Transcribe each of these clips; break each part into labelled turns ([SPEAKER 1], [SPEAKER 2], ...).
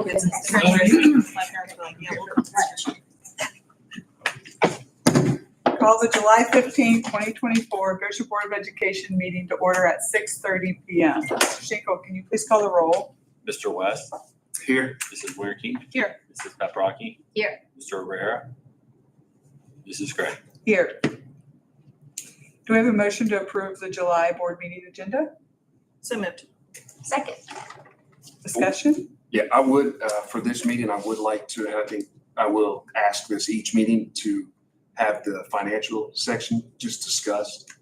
[SPEAKER 1] old business.
[SPEAKER 2] Call the July 15, 2024 Goshen Board of Education meeting to order at 6:30 p.m. Shinko, can you please call the roll?
[SPEAKER 3] Mr. West,
[SPEAKER 4] Here.
[SPEAKER 3] Mrs. Werke.
[SPEAKER 2] Here.
[SPEAKER 3] Mrs. Paprocki.
[SPEAKER 1] Here.
[SPEAKER 3] Mr. Rivera. Mrs. Gray.
[SPEAKER 2] Here. Do we have a motion to approve the July board meeting agenda?
[SPEAKER 1] So moved. Second.
[SPEAKER 2] Discussion?
[SPEAKER 4] Yeah, I would, for this meeting, I would like to, and I think I will ask this each meeting to have the financial section just discussed,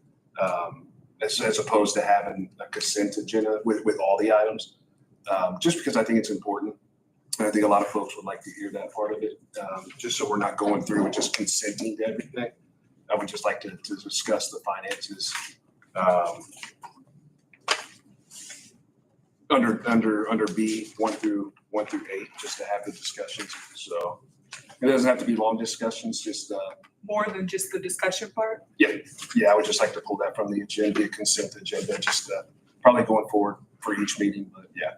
[SPEAKER 4] as opposed to having a consent agenda with all the items. Just because I think it's important. And I think a lot of folks would like to hear that part of it, just so we're not going through and just consenting to everything. I would just like to discuss the finances, under B 1 through 8, just to have the discussions. So it doesn't have to be long discussions, just,
[SPEAKER 2] More than just the discussion part?
[SPEAKER 4] yeah, I would just like to pull that from the agenda, consent agenda, just, probably going forward for each meeting, but yeah.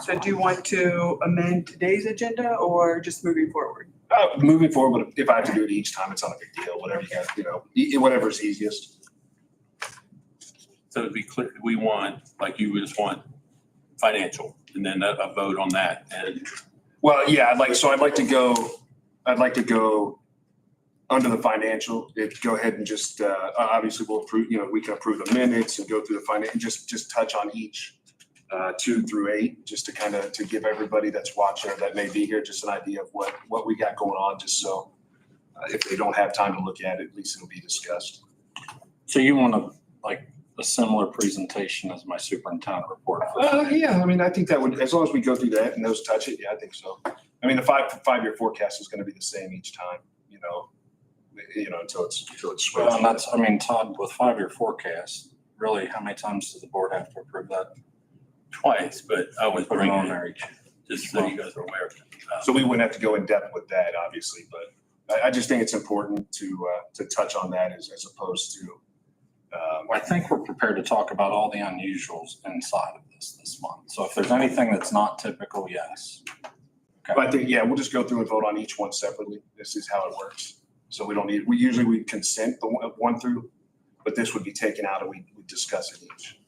[SPEAKER 2] So do you want to amend today's agenda or just moving forward?
[SPEAKER 4] Moving forward, but if I have to do it each time, it's not a big deal, whatever you guys, whatever's easiest.
[SPEAKER 3] So to be clear, we want, like you just want financial and then a vote on that. And
[SPEAKER 4] Well, yeah, I'd like to go under the financial, go ahead and just, obviously we'll approve, we can approve the minutes and go through the finance, just touch on each 2 through 8, just to kind of, to give everybody that's watching or that may be here, just an idea of what we got going on, just so if they don't have time to look at it, at least it'll be discussed.
[SPEAKER 5] So you want a similar presentation as my superintendent report?
[SPEAKER 4] Yeah, I mean, I think that would, as long as we go through that and those touch it, yeah, I think so. I mean, the five-year forecast is going to be the same each time, until it's switched.
[SPEAKER 5] Well, and that's, Todd, with 5-year forecast, really, how many times does the board have to approve that?
[SPEAKER 3] twice, but I was
[SPEAKER 5] Put it
[SPEAKER 3] bringing
[SPEAKER 5] on
[SPEAKER 3] it
[SPEAKER 5] there each.
[SPEAKER 3] just so you guys are aware of it.
[SPEAKER 4] So we wouldn't have to go in depth with that, obviously, but I just think it's important to touch on that as opposed to.
[SPEAKER 5] I think we're prepared to talk about all the unusuals inside of this month. So if there's anything that's not typical, yes.
[SPEAKER 4] But I think, yeah, we'll just go through and vote on each one separately. This is how it works. So we don't need, we consent the 1 through, but this would be taken out and we discuss it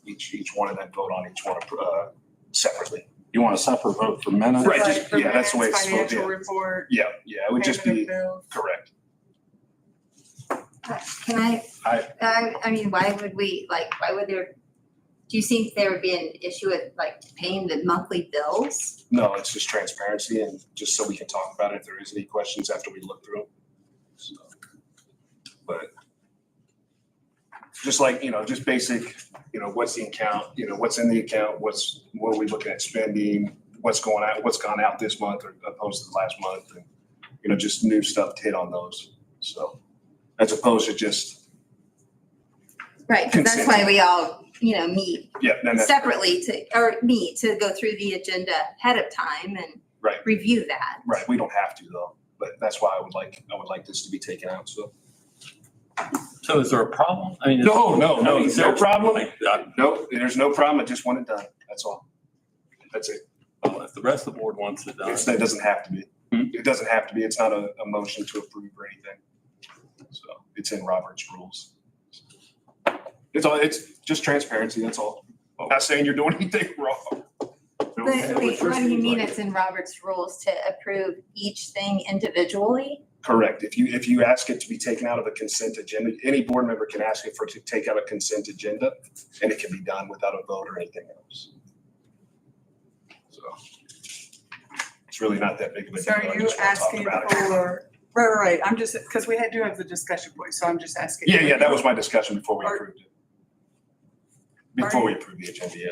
[SPEAKER 4] each one and then vote on each one separately.
[SPEAKER 5] You want a separate vote for minutes?
[SPEAKER 4] Right, just-
[SPEAKER 2] For
[SPEAKER 4] yeah, that's the way it's supposed to
[SPEAKER 2] Financial
[SPEAKER 4] be.
[SPEAKER 2] report.
[SPEAKER 4] Yeah, it would just
[SPEAKER 2] payment
[SPEAKER 4] be
[SPEAKER 2] of bills.
[SPEAKER 4] correct.
[SPEAKER 1] Can I,
[SPEAKER 4] I-
[SPEAKER 1] why would there, do you think there would be an issue with paying the monthly bills?
[SPEAKER 4] No, it's just transparency and just so we can talk about it if there is any questions after we look through them. So, but just just basic, what's the account, what's in the account, what are we looking at spending, what's gone out this month or opposed to the last month, and, just new stuff to hit on those. So as opposed to just.
[SPEAKER 1] Right, because that's why we all, meet
[SPEAKER 4] Yeah. then that's-
[SPEAKER 1] separately meet to go through the agenda ahead of time and
[SPEAKER 4] Right.
[SPEAKER 1] review that.
[SPEAKER 4] Right. We don't have to though, but that's why I would like this to be taken out. So.
[SPEAKER 3] So is there a problem? I mean,
[SPEAKER 4] No, no
[SPEAKER 3] seriously,
[SPEAKER 4] problem.
[SPEAKER 3] like,
[SPEAKER 4] Nope, there's no problem. I just want it done. That's all. That's it.
[SPEAKER 3] well, if the rest of the board wants it done.
[SPEAKER 4] It doesn't have to be. It doesn't have to be. It's not a motion to approve or anything. So it's in Robert's rules. It's just transparency. That's all. I'm not saying you're doing anything wrong.
[SPEAKER 1] But wait, what do you mean it's in Robert's rules to approve each thing individually?
[SPEAKER 4] Correct. If you ask it to be taken out of a consent agenda, any board member can ask it to take out a consent agenda and it can be done without a vote or anything else. So it's really not that big of a deal.
[SPEAKER 2] So
[SPEAKER 4] I
[SPEAKER 2] are you
[SPEAKER 4] just wanna talk
[SPEAKER 2] asking
[SPEAKER 4] about it.
[SPEAKER 2] for, right, I'm just, because we do have the discussion point, so I'm just asking.
[SPEAKER 4] Yeah, that was my discussion before we
[SPEAKER 2] Are-
[SPEAKER 4] approved it. Before we approved the agenda, yeah.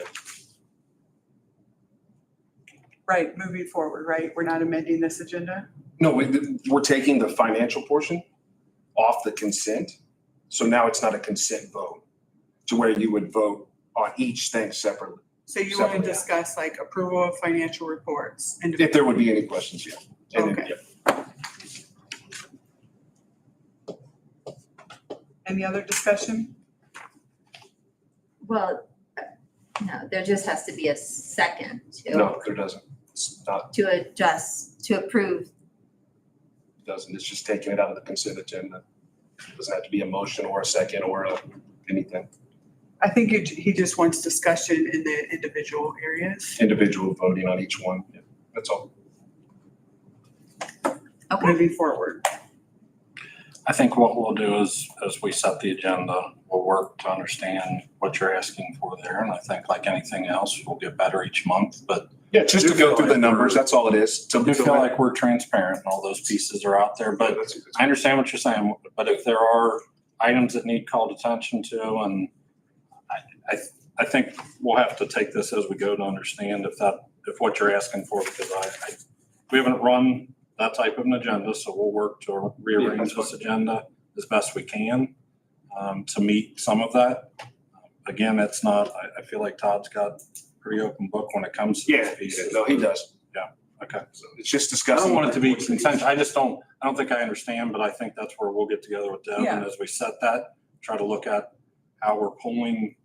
[SPEAKER 2] Right, moving forward, right? We're not amending this agenda?
[SPEAKER 4] No, we're taking the financial portion off the consent. So now it's not a consent vote to where you would vote on each thing separately.
[SPEAKER 2] So you want to
[SPEAKER 4] Separately.
[SPEAKER 2] discuss approval of financial reports?
[SPEAKER 4] If there would be any questions, yeah. And then,
[SPEAKER 2] Okay.
[SPEAKER 4] yeah.
[SPEAKER 2] Any other discussion?
[SPEAKER 1] Well, no, there just has to be a second to.
[SPEAKER 4] No, there doesn't. It's not,
[SPEAKER 1] to adjust, to approve?
[SPEAKER 4] doesn't, it's just taking it out of the consent agenda. It doesn't have to be a motion or a second or anything.
[SPEAKER 2] I think he just wants discussion in the individual areas.
[SPEAKER 4] Individual voting on each one. Yeah, that's all.
[SPEAKER 1] Okay,
[SPEAKER 2] Moving forward.
[SPEAKER 5] I think what we'll do is, as we set the agenda, we'll work to understand what you're asking for there. And I think like anything else, we'll get better each month, but
[SPEAKER 4] Yeah, just to go through the numbers, that's all it is.
[SPEAKER 5] I do feel like we're transparent and all those pieces are out there, but I understand what you're saying. But if there are items that need called attention to, and I think we'll have to take this as we go to understand if what you're asking for, because we haven't run that type of an agenda, so we'll work to rearrange this agenda as best we can to meet some of that. Again, it's not, I feel like Todd's got a pretty open book when it comes to these pieces.
[SPEAKER 4] No, he does.
[SPEAKER 5] Okay.
[SPEAKER 4] So it's just
[SPEAKER 5] I
[SPEAKER 4] discussing.
[SPEAKER 5] don't want it to be contentious. I don't think I understand, but I think that's where we'll get together with Deb, and
[SPEAKER 2] Yeah.
[SPEAKER 5] as we set that, try to look at how we're pulling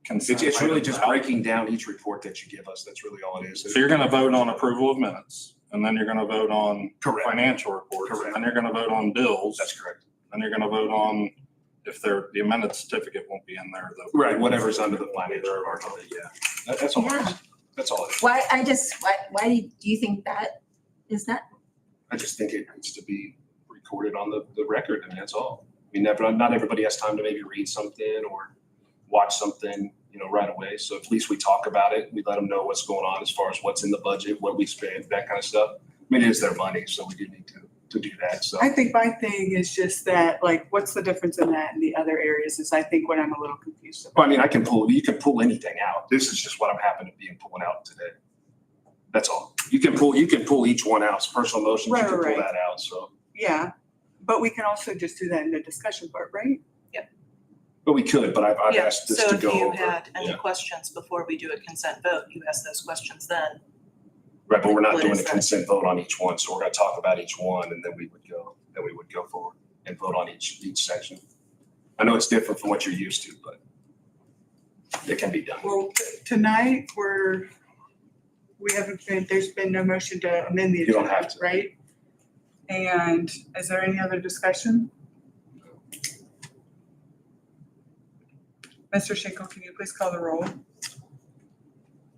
[SPEAKER 5] consent.
[SPEAKER 4] It's really
[SPEAKER 5] items
[SPEAKER 4] just
[SPEAKER 5] out.
[SPEAKER 4] breaking down each report that you give us. That's really all it is.
[SPEAKER 5] So you're gonna vote on approval of minutes, and then you're gonna vote on
[SPEAKER 4] Correct.
[SPEAKER 5] financial reports,
[SPEAKER 4] Correct.
[SPEAKER 5] and you're gonna vote on bills,
[SPEAKER 4] That's correct.
[SPEAKER 5] and you're gonna vote on, if the amended certificate won't be in there, though.
[SPEAKER 4] Right, whatever's under the financial part of it, yeah. That's all it
[SPEAKER 1] Yeah.
[SPEAKER 4] is. That's all it is.
[SPEAKER 1] why do you think that is that?
[SPEAKER 4] I just think it needs to be recorded on the record, and that's all. I mean, not everybody has time to maybe read something or watch something, right away. So at least we talk about it. We let them know what's going on as far as what's in the budget, what we spend, that kind of stuff. I mean, it is their money, so we do need to do that, so.
[SPEAKER 2] I think my thing is just that, like, what's the difference in that and the other areas is I think what I'm a little confused about.
[SPEAKER 4] Well, I mean, you can pull anything out. This is just what I'm happening to be pulling out today. That's all. You can pull each one out. It's personal motions, you
[SPEAKER 2] Right,
[SPEAKER 4] can pull
[SPEAKER 2] right.
[SPEAKER 4] that out, so.
[SPEAKER 2] Yeah, but we can also just do that in the discussion part, right?
[SPEAKER 4] But we could, but I've
[SPEAKER 6] Yeah,
[SPEAKER 4] asked this
[SPEAKER 6] so
[SPEAKER 4] to
[SPEAKER 6] if
[SPEAKER 4] go
[SPEAKER 6] you
[SPEAKER 4] over.
[SPEAKER 6] had any
[SPEAKER 4] Yeah.
[SPEAKER 6] questions before we do a consent vote, you ask those questions then.
[SPEAKER 4] Right, but we're not
[SPEAKER 6] What
[SPEAKER 4] doing
[SPEAKER 6] is
[SPEAKER 4] a
[SPEAKER 6] that?
[SPEAKER 4] consent vote on each one, so we're gonna talk about each one and then we would go forward and vote on each section. I know it's different from what you're used to, but it can be done.
[SPEAKER 2] Well, tonight, there's been no motion to amend the
[SPEAKER 4] You don't
[SPEAKER 2] agenda,
[SPEAKER 4] have to.
[SPEAKER 2] right? And is there any other discussion? Mr. Schenkel, can you please call the roll?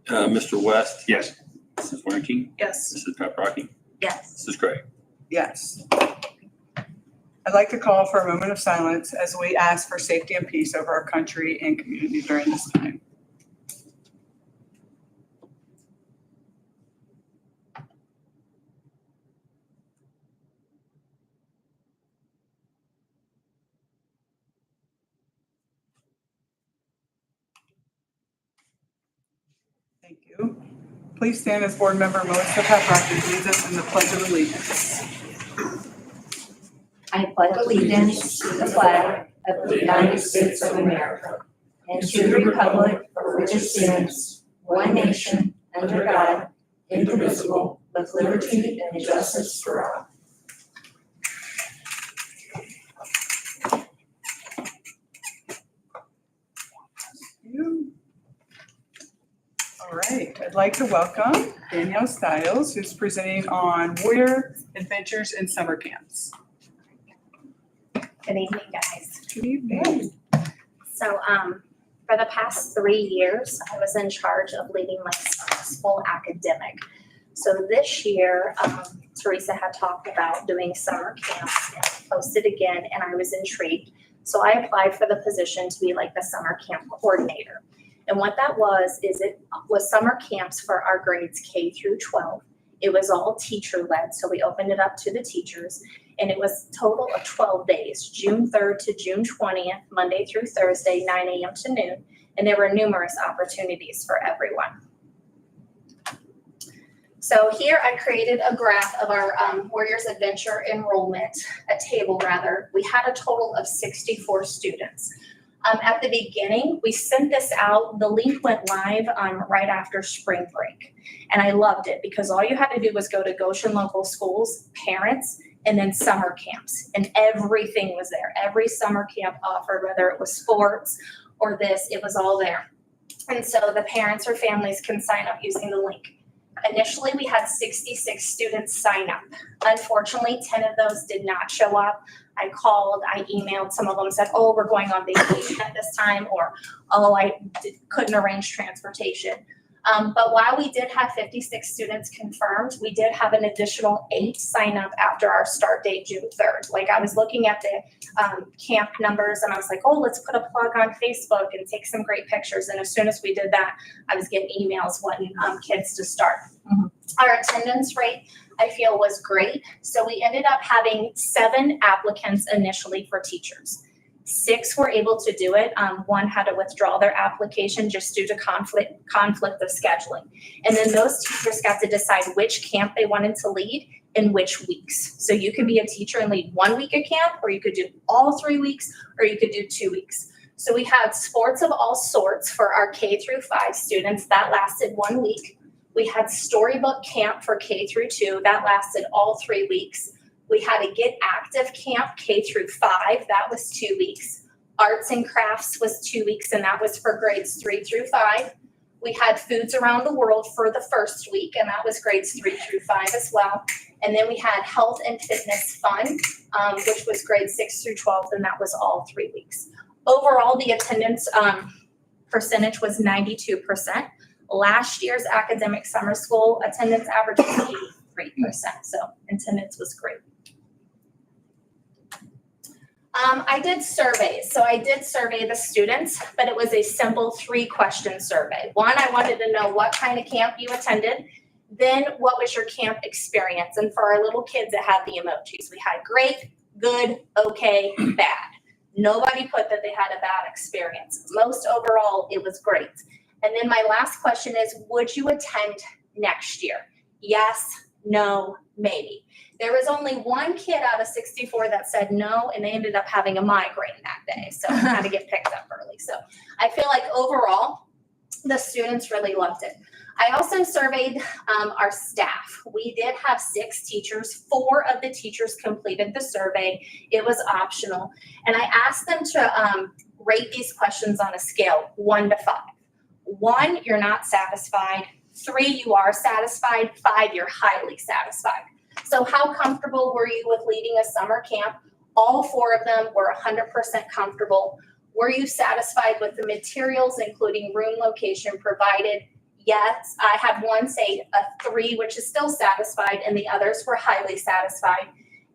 [SPEAKER 3] Mr. West,
[SPEAKER 4] Yes.
[SPEAKER 3] Mrs. Werke,
[SPEAKER 6] Yes.
[SPEAKER 3] Mrs. Paprocki,
[SPEAKER 1] Yes.
[SPEAKER 3] Mrs. Gray.
[SPEAKER 2] Yes. I'd like to call for a moment of silence as we ask for safety and peace over our country and community during this time. Thank you. Please stand as board member Melissa Paprocki leads us in the Pledge of Allegiance.
[SPEAKER 1] I pledge allegiance to the flag of the United States of America and to the republic for which it stands, one nation, under God, indivisible, with liberty and justice for all.
[SPEAKER 2] You. All right, I'd like to welcome Danielle Stiles, who's presenting on Warrior Adventures in Summer Camps.
[SPEAKER 7] Good evening, guys.
[SPEAKER 2] Good evening.
[SPEAKER 7] So, for the past 3 years, I was in charge of leading my school academic. So this year, Teresa had talked about doing summer camps and posted again, and I was intrigued. So I applied for the position to be like the summer camp coordinator. And what that was, is it was summer camps for our grades K through 12. It was all teacher-led, so we opened it up to the teachers. And it was a total of 12 days, June 3rd to June 20th, Monday through Thursday, 9 a.m. to noon. And there were numerous opportunities for everyone. So here I created a graph of our Warriors Adventure enrollment, a table rather. We had a total of 64 students. At the beginning, we sent this out, the link went live right after spring break. And I loved it because all you had to do was go to Goshen Local Schools, parents, and then summer camps. And everything was there. Every summer camp offered, whether it was sports or this, it was all there. And so the parents or families can sign up using the link. initially we had 66 students sign up. Unfortunately, 10 of those did not show up. I called, I emailed, some of them said, oh, we're going on vacation at this time, or, oh, couldn't arrange transportation. But while we did have 56 students confirmed, we did have an additional 8 sign up after our start date, June 3rd. Like, I was looking at the camp numbers and I was like, oh, let's put a plug on Facebook and take some great pictures. And as soon as we did that, I was getting emails wanting kids to start.
[SPEAKER 6] Mhm.
[SPEAKER 7] Our attendance rate, I feel, was great. So we ended up having 7 applicants initially for teachers. 6 were able to do it. 1 had to withdraw their application just due to conflict of scheduling. And then those teachers got to decide which camp they wanted to lead in which weeks. So you could be a teacher and lead 1 week of camp, or you could do all 3 weeks, or you could do 2 weeks. So we had sports of all sorts for our K through 5 students. That lasted 1 week. We had storybook camp for K through 2. That lasted all 3 weeks. We had a Get Active camp K through 5. That was 2 weeks. Arts and crafts was 2 weeks, and that was for grades 3 through 5. We had Foods Around the World for the first week, and that was grades 3 through 5 as well. And then we had Health and Fitness Fun, which was grades 6 through 12, and that was all 3 weeks. Overall, the attendance percentage was 92%. Last year's academic summer school attendance average was 83%, so attendance was great. I did surveys. So I did survey the students, but it was a simple 3-question survey. 1, I wanted to know what kind of camp you attended. Then what was your camp experience? And for our little kids, it had the emojis. We had great, good, okay, bad. Nobody put that they had a bad experience. Most overall, it was great. And then my last question is, would you attend next year? Yes, no, maybe. There was only 1 kid out of 64 that said no, and they ended up having a migraine that day. So I had to get picked up early. So I feel like overall, the students really loved it. I also surveyed our staff. We did have 6 teachers. 4 of the teachers completed the survey. It was optional. And I asked them to rate these questions on a scale 1 to 5. 1, you're not satisfied. 3, you are satisfied. 5, you're highly satisfied. So how comfortable were you with leading a summer camp? All 4 of them were 100% comfortable. Were you satisfied with the materials, including room location provided? Yes. I had 1 say a 3, which is still satisfied, and the others were highly satisfied.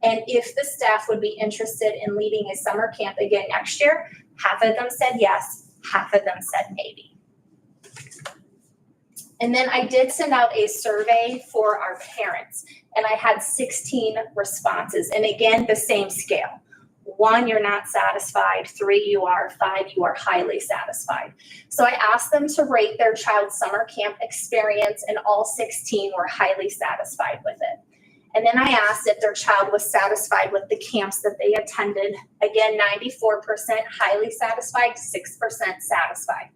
[SPEAKER 7] And if the staff would be interested in leading a summer camp again next year, half of them said yes, half of them said maybe. And then I did send out a survey for our parents, and I had 16 responses. And again, the same scale. 1, you're not satisfied. 3, you are. 5, you are highly satisfied. So I asked them to rate their child's summer camp experience, and all 16 were highly satisfied with it. And then I asked if their child was satisfied with the camps that they attended. Again, 94% highly satisfied, 6% satisfied.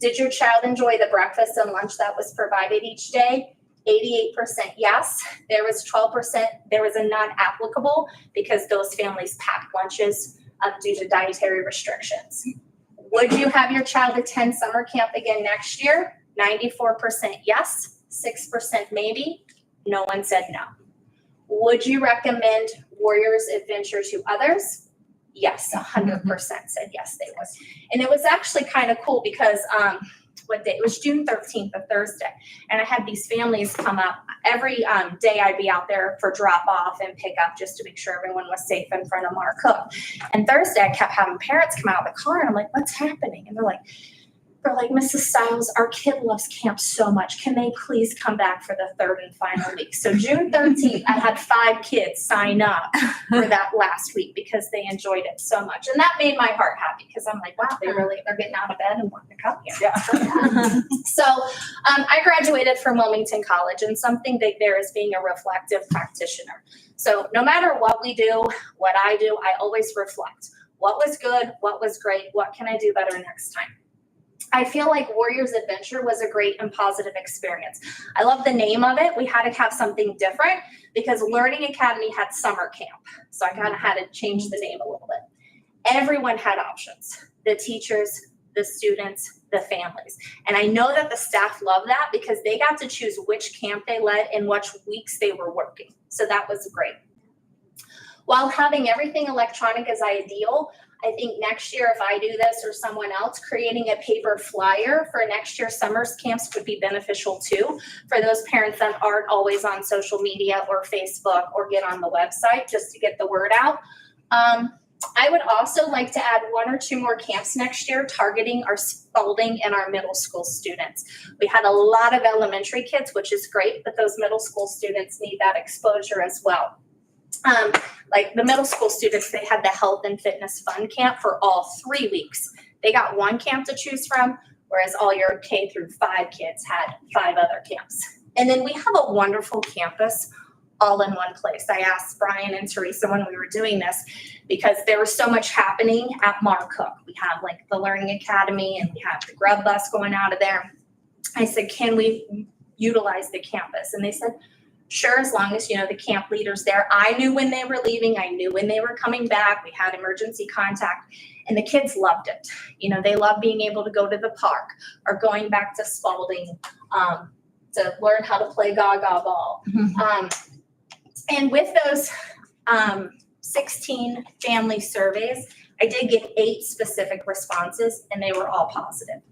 [SPEAKER 7] Did your child enjoy the breakfast and lunch that was provided each day? 88% yes. There was 12%, there was a non-applicable because those families packed lunches due to dietary restrictions. Would you have your child attend summer camp again next year? 94% yes, 6% maybe. No one said no. Would you recommend Warriors Adventure to others? Yes, 100% said yes, they would. And it was actually kind of cool because what day? It was June 13th, a Thursday. And I had these families come up. Every day I'd be out there for drop off and pick up just to make sure everyone was safe in front of Mark Cook. And Thursday I kept having parents come out of the car and I'm like, what's happening? And they're like, Mrs. Stiles, our kid loves camp so much. Can they please come back for the 3rd and final week? So June 13th, I had 5 kids sign up for that last week because they enjoyed it so much. And that made my heart happy because I'm like, wow, they're getting out of bed and wanting to come here.
[SPEAKER 2] Yeah.
[SPEAKER 7] So I graduated from Wilmington College, and something big there is being a reflective practitioner. So no matter what we do, what I do, I always reflect. What was good? What was great? What can I do better next time? I feel like Warriors Adventure was a great and positive experience. I love the name of it. We had to have something different because Learning Academy had summer camp. So I kind of had to change the name a little bit. Everyone had options. The teachers, the students, the families. And I know that the staff love that because they got to choose which camp they led and which weeks they were working. So that was great. While having everything electronic is ideal, I think next year, if I do this or someone else, creating a paper flyer for next year's summer camps would be beneficial too, for those parents that aren't always on social media or Facebook or get on the website just to get the word out. I would also like to add 1 or 2 more camps next year targeting our Spalding and our middle school students. We had a lot of elementary kids, which is great, but those middle school students need that exposure as well. Like the middle school students, they had the health and fitness fun camp for all 3 weeks. They got 1 camp to choose from, whereas all your K through 5 kids had 5 other camps. And then we have a wonderful campus all in one place. I asked Brian and Teresa when we were doing this because there was so much happening at Marcook. We have like the Learning Academy and we have the grub bus going out of there. I said, can we utilize the campus? And they said, sure, as long as, you know, the camp leaders there. I knew when they were leaving. I knew when they were coming back. We had emergency contact and the kids loved it. You know, they love being able to go to the park or going back to Spalding to learn how to play gaga ball. And with those 16 family surveys, I did get 8 specific responses and they were all positive.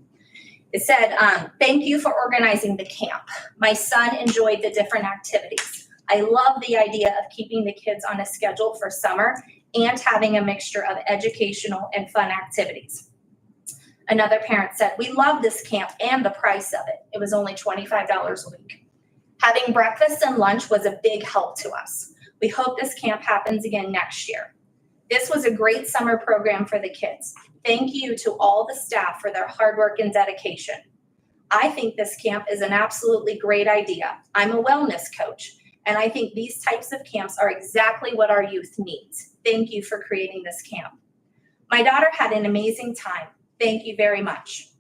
[SPEAKER 7] It said, thank you for organizing the camp. My son enjoyed the different activities. I love the idea of keeping the kids on a schedule for summer and having a mixture of educational and fun activities. Another parent said, we love this camp and the price of it. It was only $25 a week. Having breakfast and lunch was a big help to us. We hope this camp happens again next year. This was a great summer program for the kids. Thank you to all the staff for their hard work and dedication. I think this camp is an absolutely great idea. I'm a wellness coach, and I think these types of camps are exactly what our youth needs. Thank you for creating this camp. My daughter had an amazing time. Thank you very much.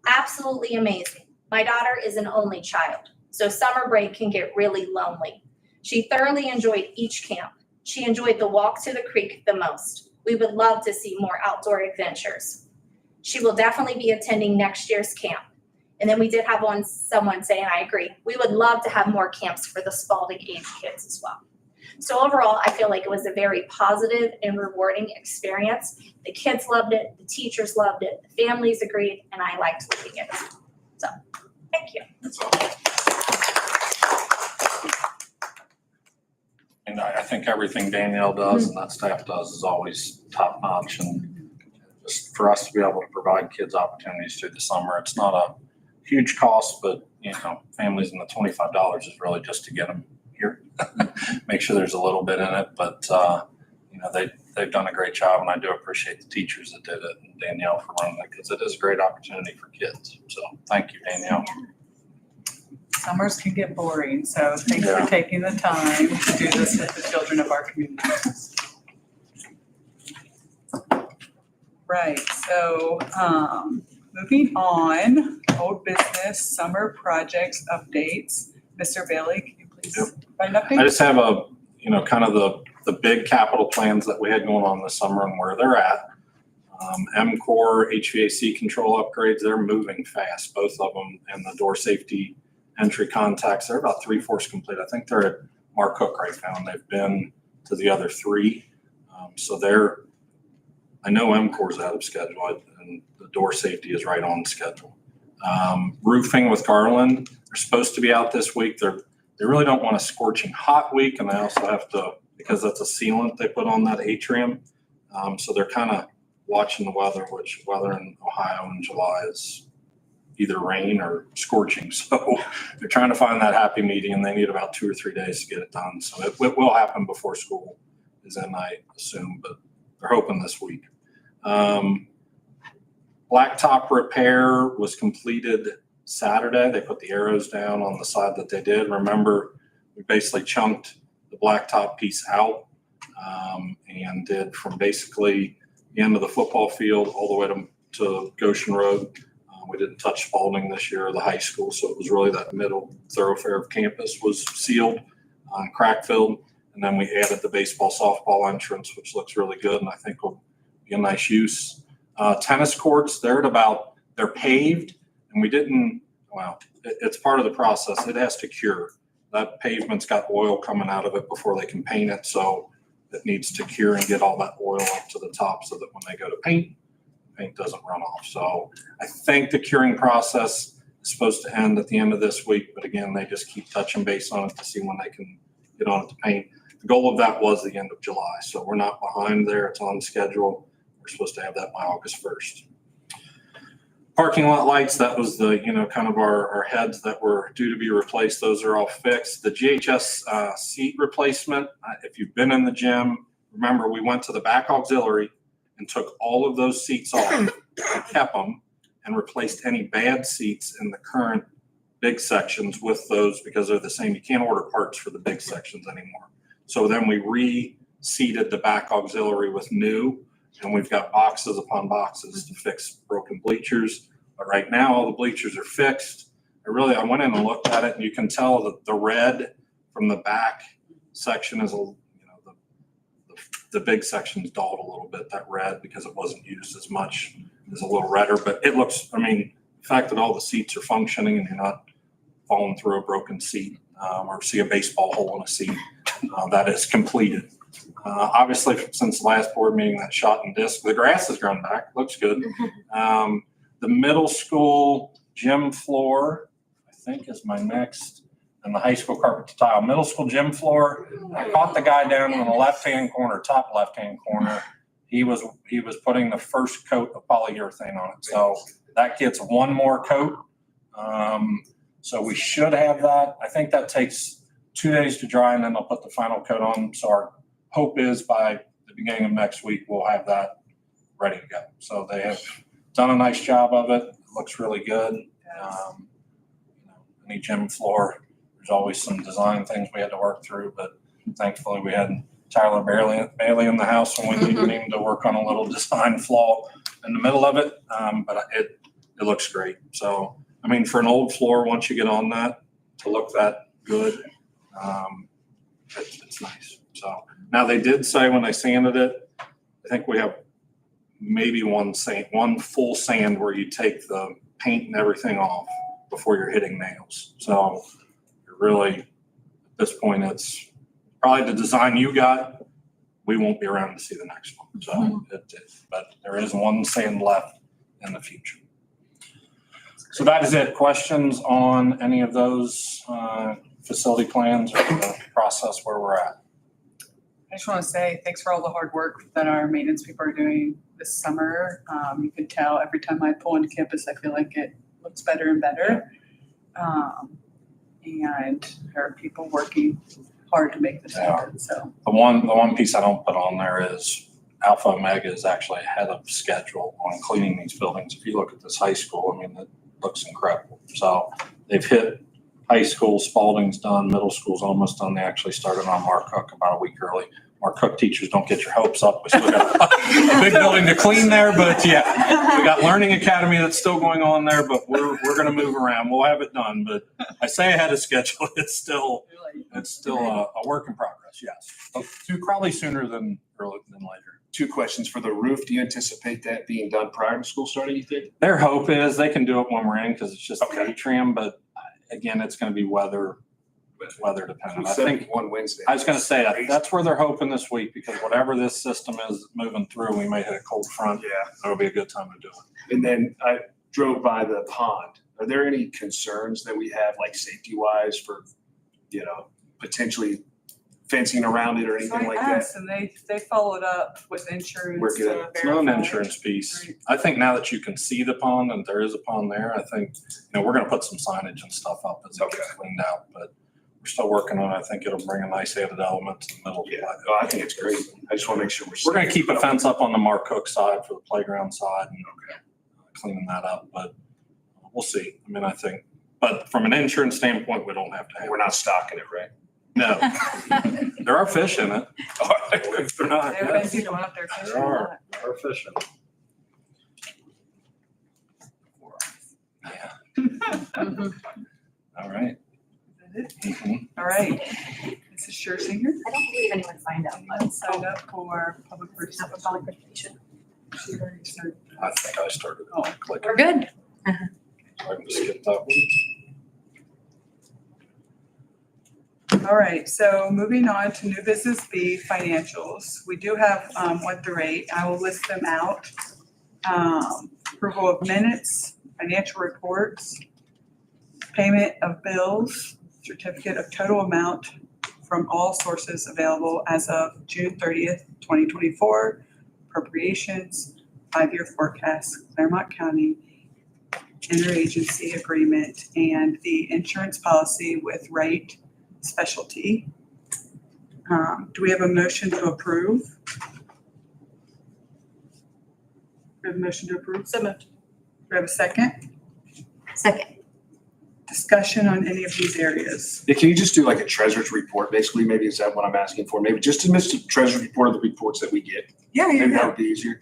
[SPEAKER 7] Absolutely amazing. My daughter is an only child, so summer break can get really lonely. She thoroughly enjoyed each camp. She enjoyed the walk to the creek the most. We would love to see more outdoor adventures. She will definitely be attending next year's camp. And then we did have someone say, and I agree, we would love to have more camps for the Spalding age kids as well. So overall, I feel like it was a very positive and rewarding experience. The kids loved it, the teachers loved it, the families agreed, and I liked leading it. So, thank you.
[SPEAKER 5] And I think everything Danielle does and that staff does is always top notch. And just for us to be able to provide kids opportunities through the summer, it's not a huge cost, but you know, families in the $25 is really just to get them here. Make sure there's a little bit in it, but you know, they've done a great job, and I do appreciate the teachers that did it and Danielle for running it because it is a great opportunity for kids. So thank you, Danielle.
[SPEAKER 2] Summers can get boring, so thanks for taking the time to do this with the children of our community. Right, so moving on, old business, summer projects updates. Mr. Bailey, can you please provide an update?
[SPEAKER 5] I just have a, you know, kind of the big capital plans that we had going on this summer and where they're at. MCOR HVAC control upgrades, they're moving fast, both of them, and the door safety entry contacts, they're about 3/4 complete. I think they're at Marcook right now, and they've been to the other 3. So I know MCOR's out of schedule, and the door safety is right on schedule. Roofing with Garland, they're supposed to be out this week. They really don't want a scorching hot week, and they also have to, because that's a sealant they put on that atrium. So they're kind of watching the weather, which weather in Ohio in July is either rain or scorching. So they're trying to find that happy medium. They need about 2 or 3 days to get it done. So it will happen before school is in, I assume, but they're hoping this week. Blacktop repair was completed Saturday. They put the arrows down on the side that they did. Remember, we basically chunked the blacktop piece out and did from basically the end of the football field all the way to Goshen Road. We didn't touch Spalding this year or the high school, so it was really that middle thoroughfare of campus was sealed on crack filled. And then we added the baseball, softball entrance, which looks really good and I think will be a nice use. Tennis courts, they're paved, and we didn't, it's part of the process. It has to cure. That pavement's got oil coming out of it before they can paint it, so it needs to cure and get all that oil up to the top so that when they go to paint doesn't run off. So I think the curing process is supposed to end at the end of this week, but again, they just keep touching base on it to see when they can get on it to paint. The goal of that was the end of July, so we're not behind there. It's on schedule. We're supposed to have that by August 1st. Parking lot lights, that was the, kind of our heads that were due to be replaced. Those are all fixed. The GHS seat replacement, if you've been in the gym, remember we went to the back auxiliary and took all of those seats off and kept them and replaced any bad seats in the current big sections with those because they're the same. You can't order parts for the big sections anymore. So then we reseated the back auxiliary with new, and we've got boxes upon boxes to fix broken bleachers. But right now, all the bleachers are fixed. I went in and looked at it, and you can tell that the red from the back section is the big section's dulled a little bit, that red, because it wasn't used as much, is a little redder. But it looks, the fact that all the seats are functioning and you're not falling through a broken seat or see a baseball hole in a seat, that is completed. Obviously, since the last board meeting, that shot and disc, the grass has grown back, looks good. The middle school gym floor, I think, is my next, and the high school carpet to tile. Middle school gym floor, I caught the guy down in the left-hand corner, top left-hand corner. He was putting the first coat of polyurethane on it. So that gets one more coat. So we should have that. I think that takes 2 days to dry, and then they'll put the final coat on. So our hope is by the beginning of next week, we'll have that ready to go. So they have done a nice job of it. It looks really good. Any gym floor, there's always some design things we had to work through, but thankfully we had Tyler Bailey in the house when we needed him to work on a little design flaw in the middle of it. But it looks great. So, for an old floor, once you get on that, to look that good, it's nice. So now they did say when they sanded it, I think we have maybe one full sand where you take the paint and everything off before you're hitting nails. So you're really, at this point, it's probably the design you got. We won't be around to see the next one. So but there is one sand left in the future. So that is it. Questions on any of those facility plans or the process where we're at?
[SPEAKER 2] I just want to say thanks for all the hard work that our maintenance people are doing this summer. You can tell every time I pull into campus, I feel like it looks better and better. And there are people working hard to make this happen. So
[SPEAKER 5] The one piece I don't put on there is Alpha Omega is actually ahead of schedule on cleaning these buildings. If you look at this high school, it looks incredible. So they've hit high school, Spalding's done, middle school's almost done. They actually started on Mark Cook about a week early. Mark Cook teachers, don't get your hopes up. We still got a big building to clean there, but yeah, we got Learning Academy that's still going on there, but we're going to move around. We'll have it done, but I say ahead of schedule. It's still a work in progress. Yes, probably sooner than later.
[SPEAKER 4] 2 questions for the roof. Do you anticipate that being done prior to school starting, you think?
[SPEAKER 5] Their hope is they can do it when we're in because it's just
[SPEAKER 4] Okay.
[SPEAKER 5] atrium, but again, it's going to be weather dependent. I think
[SPEAKER 4] one Wednesday.
[SPEAKER 5] I was going to say that's where they're hoping this week because whatever this system is moving through, we may hit a cold front.
[SPEAKER 4] Yeah.
[SPEAKER 5] It'll be a good time to do it.
[SPEAKER 4] And then I drove by the pond. Are there any concerns that we have, like safety wise, for, potentially fencing around it or
[SPEAKER 2] So
[SPEAKER 4] anything
[SPEAKER 2] I
[SPEAKER 4] like that?
[SPEAKER 2] asked, and they followed up with insurance.
[SPEAKER 4] We're good.
[SPEAKER 2] to
[SPEAKER 5] It's not an
[SPEAKER 2] verify.
[SPEAKER 5] insurance piece.
[SPEAKER 2] Right.
[SPEAKER 5] I think now that you can see the pond and there is a pond there, I think, we're going to put some signage and stuff up as it gets cleaned out, but we're still working on it. I think it'll bring a nice added element to the middle.
[SPEAKER 4] Yeah, I think it's great. I just want to make sure
[SPEAKER 5] We're going to keep a fence up on the Mark Cook side for the playground side and cleaning that up, but we'll see. I think, but from an insurance standpoint, we don't have to have.
[SPEAKER 4] We're not stocking it, right?
[SPEAKER 5] No. There are fish in it. If they're not,
[SPEAKER 2] There have been
[SPEAKER 5] yes.
[SPEAKER 2] people out there fishing.
[SPEAKER 5] There are fish in it. Yeah. All right.
[SPEAKER 2] Is that it?
[SPEAKER 5] Mhm.
[SPEAKER 2] All right. Mrs. Scherzinger,
[SPEAKER 1] I don't believe anyone signed up.
[SPEAKER 2] let's sign up for public participation.
[SPEAKER 1] Public participation.
[SPEAKER 2] She already started.
[SPEAKER 5] I think I started clicking.
[SPEAKER 6] We're good.
[SPEAKER 5] So I can skip that one.
[SPEAKER 2] All right, so moving on to new business B, financials. We do have 1 through 8. I will list them out. Approval of minutes, financial reports, payment of bills, certificate of total amount from all sources available as of June 30th, 2024, appropriations, 5-year forecast, Claremont County, interagency agreement, and the insurance policy with Wright Specialty. Do we have a motion to approve? We have a motion to approve?
[SPEAKER 6] So moved.
[SPEAKER 2] Do we have a second?
[SPEAKER 1] Second.
[SPEAKER 2] Discussion on any of these areas?
[SPEAKER 4] Yeah, can you just do like a treasurer's report, basically? Maybe is that what I'm asking for? Maybe just a treasurer's report of the reports that we get.
[SPEAKER 2] Yeah,
[SPEAKER 4] Maybe that
[SPEAKER 2] yeah.
[SPEAKER 4] would be easier.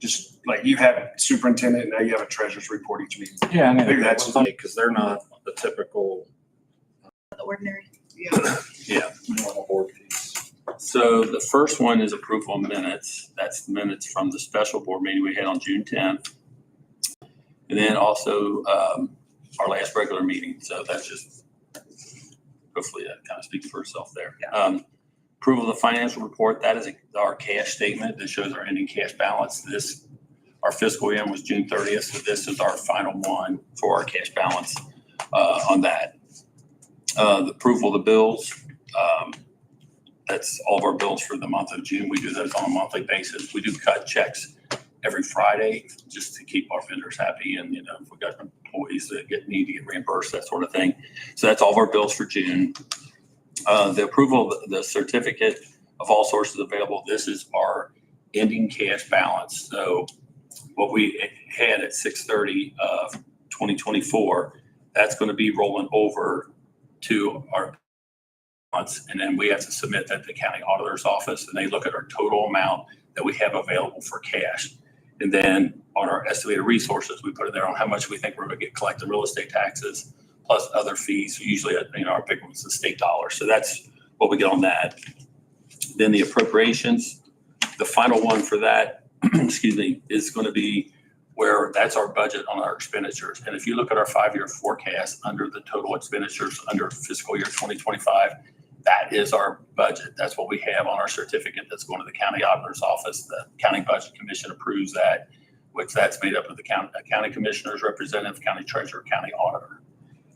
[SPEAKER 4] Just like you have superintendent, and now you have a treasurer's report each meeting.
[SPEAKER 5] Yeah, I
[SPEAKER 4] Maybe
[SPEAKER 5] mean,
[SPEAKER 4] that's-
[SPEAKER 5] that's funny because they're not the typical
[SPEAKER 6] The ordinary.
[SPEAKER 2] Yeah.
[SPEAKER 5] normal board piece.
[SPEAKER 3] So the first one is approval of minutes. That's minutes from the special board meeting we had on June 10th. And then also our last regular meeting. So that's just, hopefully that kind of speaks for itself there.
[SPEAKER 2] Yeah.
[SPEAKER 3] Approval of the financial report. That is our cash statement that shows our ending cash balance. Our fiscal year was June 30th. So this is our final one for our cash balance on that. The approval of the bills. That's all of our bills for the month of June. We do those on a monthly basis. We do cut checks every Friday just to keep our vendors happy. And, if we got employees that need to get reimbursed, that sort of thing. So that's all of our bills for June. The approval of the certificate of all sources available. This is our ending cash balance. So what we had at 6/30 of 2024, that's going to be rolling over to our months, and then we have to submit that to the county auditor's office, and they look at our total amount that we have available for cash. And then on our estimated resources, we put in there on how much we think we're going to get collected real estate taxes plus other fees. Usually, our big one's the state dollar. So that's what we get on that. Then the appropriations, the final one for that, excuse me, is going to be where that's our budget on our expenditures. And if you look at our 5-year forecast under the total expenditures under fiscal year 2025, that is our budget. That's what we have on our certificate that's going to the county auditor's office. The county budget commission approves that, which that's made up of the county commissioners, representative, county treasurer, county auditor.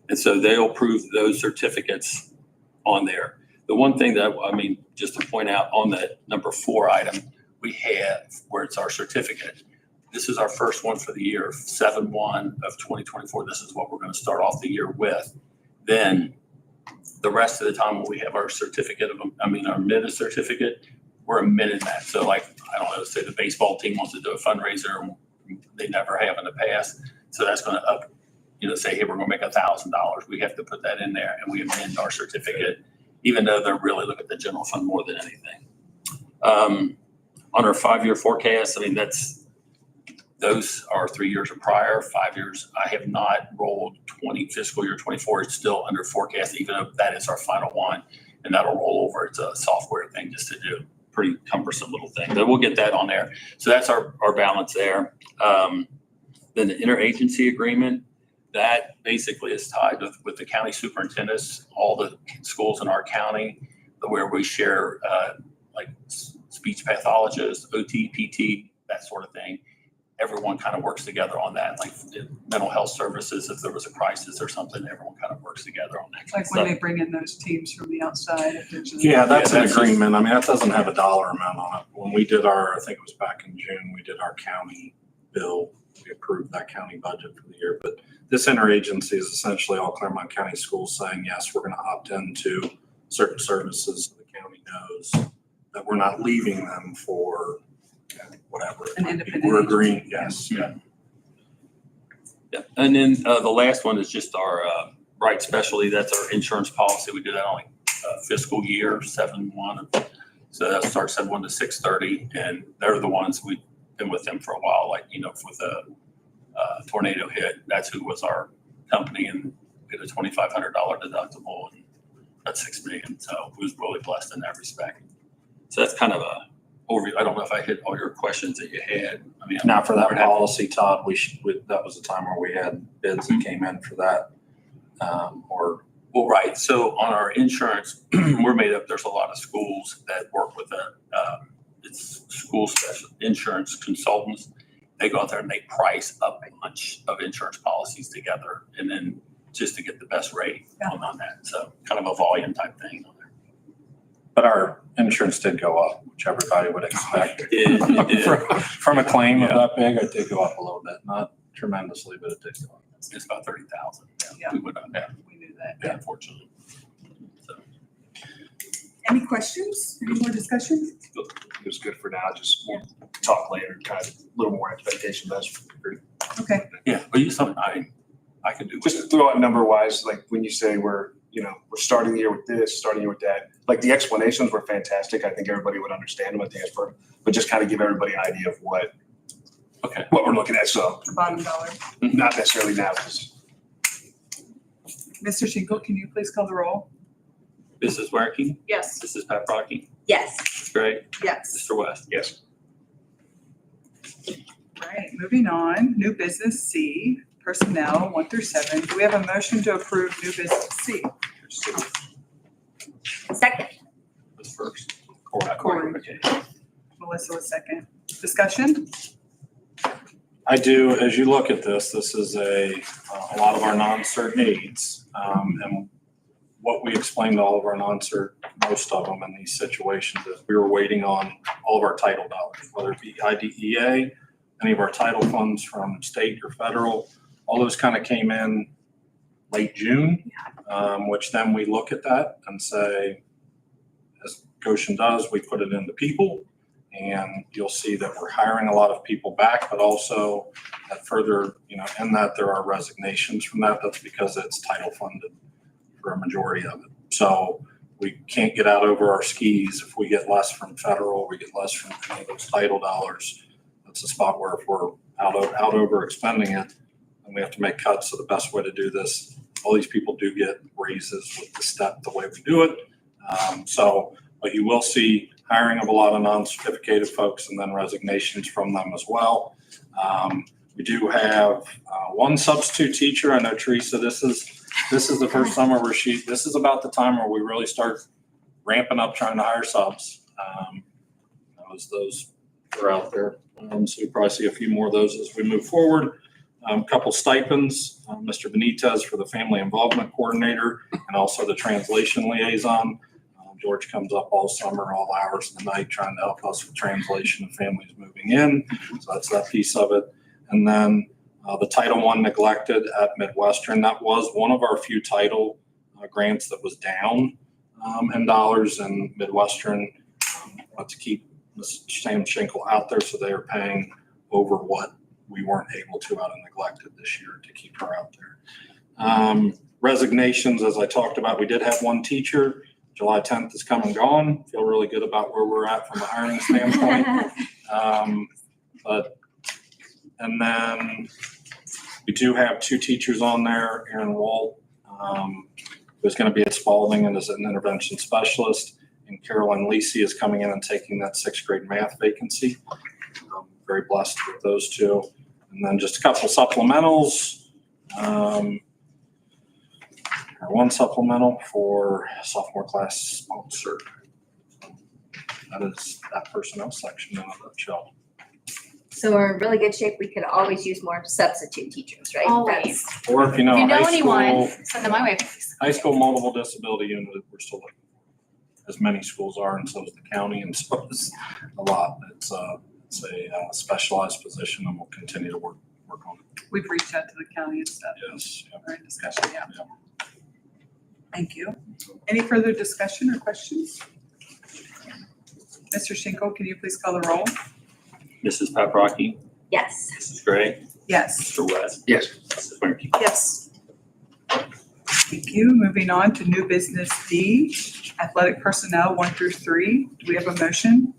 [SPEAKER 3] And so they'll approve those certificates on there. The one thing that, just to point out on the number 4 item, we have where it's our certificate. This is our first one for the year, 7/1 of 2024. This is what we're going to start off the year with. Then the rest of the time when we have our certificate our minute certificate, we're amending that. So like, I don't know, say the baseball team wants to do a fundraiser, and they never have in the past. So that's going to up, say, hey, we're going to make $1,000. We have to put that in there, and we amend our certificate, even though they're really looking at the general fund more than anything. On our 5-year forecast, those are 3 years or prior, 5 years. I have not rolled fiscal year 24. It's still under forecast, even though that is our final one, and that'll roll over. It's a software thing just to do. Pretty cumbersome little thing, but we'll get that on there. So that's our balance there. Then the interagency agreement, that basically is tied with the county superintendents, all the schools in our county, where we share like speech pathologists, OT, PT, that sort of thing. Everyone kind of works together on that, like mental health services. If there was a crisis or something, everyone kind of works together on that.
[SPEAKER 2] Like when they bring in those teams from the outside. If there's
[SPEAKER 5] Yeah, that's an
[SPEAKER 3] that's just-
[SPEAKER 5] agreement. That doesn't have a dollar amount on it. When we did I think it was back in June, we did our county bill. We approved that county budget for the year. But this interagency is essentially all Claremont County schools saying, yes, we're going to opt into certain services. The county knows that we're not leaving them for whatever.
[SPEAKER 2] An independent
[SPEAKER 5] We're
[SPEAKER 2] agency.
[SPEAKER 5] agreeing, yes. Yeah.
[SPEAKER 3] Yeah, and then the last one is just our Wright Specialty. That's our insurance policy. We do that on fiscal year 7/1. So that starts 7/1 to 6/30, and they're the ones we've been with them for a while. Like with a tornado hit, that's who was our company, and we had a $2,500 deductible, and that's $6 million. So we was really blessed in that respect. So that's kind of a I don't know if I hit all your questions that you had. I mean,
[SPEAKER 5] Now for that
[SPEAKER 3] we're happy-
[SPEAKER 5] policy, Todd, that was the time where we had bids that came in for that. Or
[SPEAKER 3] Well, right. So on our insurance, we're made up, there's a lot of schools that work with it's school special insurance consultants. They go out there and they price a bunch of insurance policies together and then just to get the best rate on that. So kind of a volume type thing on there.
[SPEAKER 5] but our insurance did go up, which everybody would expect.
[SPEAKER 3] It did.
[SPEAKER 5] From a claim of that big, it did go up a little bit, not tremendously, but it did go up.
[SPEAKER 3] It's about 30,000.
[SPEAKER 2] Yeah.
[SPEAKER 3] We went up,
[SPEAKER 2] We knew that.
[SPEAKER 3] yeah, unfortunately. So,
[SPEAKER 2] Any questions? Any more discussion?
[SPEAKER 4] It was good for now, just we'll talk later, kind of a little more expectation, that's great.
[SPEAKER 2] Okay.
[SPEAKER 3] yeah, but you something I could do.
[SPEAKER 4] Just to throw out number wise, like when you say we're starting the year with this, starting the year with that, like the explanations were fantastic. I think everybody would understand them. I think it's perfect. But just kind of give everybody an idea of what we're looking at. So
[SPEAKER 2] The bottom dollar.
[SPEAKER 4] not necessarily now, because
[SPEAKER 2] Mr. Shingle, can you please call the roll?
[SPEAKER 3] Mrs. Werke,
[SPEAKER 6] Yes.
[SPEAKER 3] Mrs. Paprocki,
[SPEAKER 1] Yes.
[SPEAKER 3] Mrs. Gray,
[SPEAKER 2] Yes.
[SPEAKER 3] Mr. West.
[SPEAKER 4] yes.
[SPEAKER 2] Right, moving on, new business C, personnel 1 through 7. Do we have a motion to approve new business C?
[SPEAKER 1] Second.
[SPEAKER 3] Was first.
[SPEAKER 2] Corey.
[SPEAKER 3] Okay.
[SPEAKER 2] Melissa was second. Discussion?
[SPEAKER 5] I do, as you look at this is a lot of our non-cert aides. And what we explained to all of our non-cert, most of them in these situations is we were waiting on all of our title dollars, whether it be IDEA, any of our title funds from state or federal, all those kind of came in late June, which then we look at that and say, as Goshen does, we put it into people. And you'll see that we're hiring a lot of people back, but also that further, in that there are resignations from that. That's because it's title funded for a majority of it. So we can't get out over our skis if we get less from federal, we get less from any of those title dollars. That's a spot where if we're out over expending it, then we have to make cuts. So the best way to do this, all these people do get raises with the step, the way we do it. But you will see hiring of a lot of non-certificated folks and then resignations from them as well. We do have one substitute teacher. I know Teresa, this is the first summer where this is about the time where we really start ramping up trying to hire subs. Those are out there. So you'll probably see a few more of those as we move forward. Couple stipends, Mr. Benitez for the family involvement coordinator and also the translation liaison. George comes up all summer, all hours of the night, trying to help us with translation of families moving in. So that's that piece of it. And then the Title I neglected at Midwestern. That was one of our few title grants that was down in dollars, and Midwestern to keep Ms. Sam Schenkel out there. So they are paying over what we weren't able to out of neglected this year to keep her out there. Resignations, as I talked about, we did have one teacher. July 10th is come and gone. Feel really good about where we're at from a hiring standpoint. And then we do have 2 teachers on there, Aaron Wall, who's going to be at Spalding and is an intervention specialist, and Caroline Lisi is coming in and taking that 6th grade math vacancy. Very blessed with those 2. And then just a couple supplementals. One supplemental for sophomore class sponsor. That is that personnel section in a nutshell.
[SPEAKER 1] So we're in really good shape. We could always use more substitute teachers, right?
[SPEAKER 6] Always.
[SPEAKER 5] Or if you know,
[SPEAKER 6] If you know
[SPEAKER 5] high
[SPEAKER 6] anyone,
[SPEAKER 5] school,
[SPEAKER 6] send them my way, please.
[SPEAKER 5] high school multiple disability unit, we're still looking for. As many schools are, and so is the county, and so is a lot. It's a specialized position, and we'll continue to work on it.
[SPEAKER 2] We've reached out to the county and stuff.
[SPEAKER 5] Yes. Yep.
[SPEAKER 2] We're in discussion, yeah.
[SPEAKER 5] Yep.
[SPEAKER 2] Thank you. Any further discussion or questions? Mr. Schinkel, can you please call the roll?
[SPEAKER 3] Mrs. Paprocki,
[SPEAKER 1] Yes.
[SPEAKER 3] Mrs. Gray,
[SPEAKER 2] Yes.
[SPEAKER 3] Mr. West,
[SPEAKER 4] Yes.
[SPEAKER 3] Mrs. Werke.
[SPEAKER 6] Yes.
[SPEAKER 2] Thank you. Moving on to new business D, athletic personnel 1 through 3. Do we have a motion?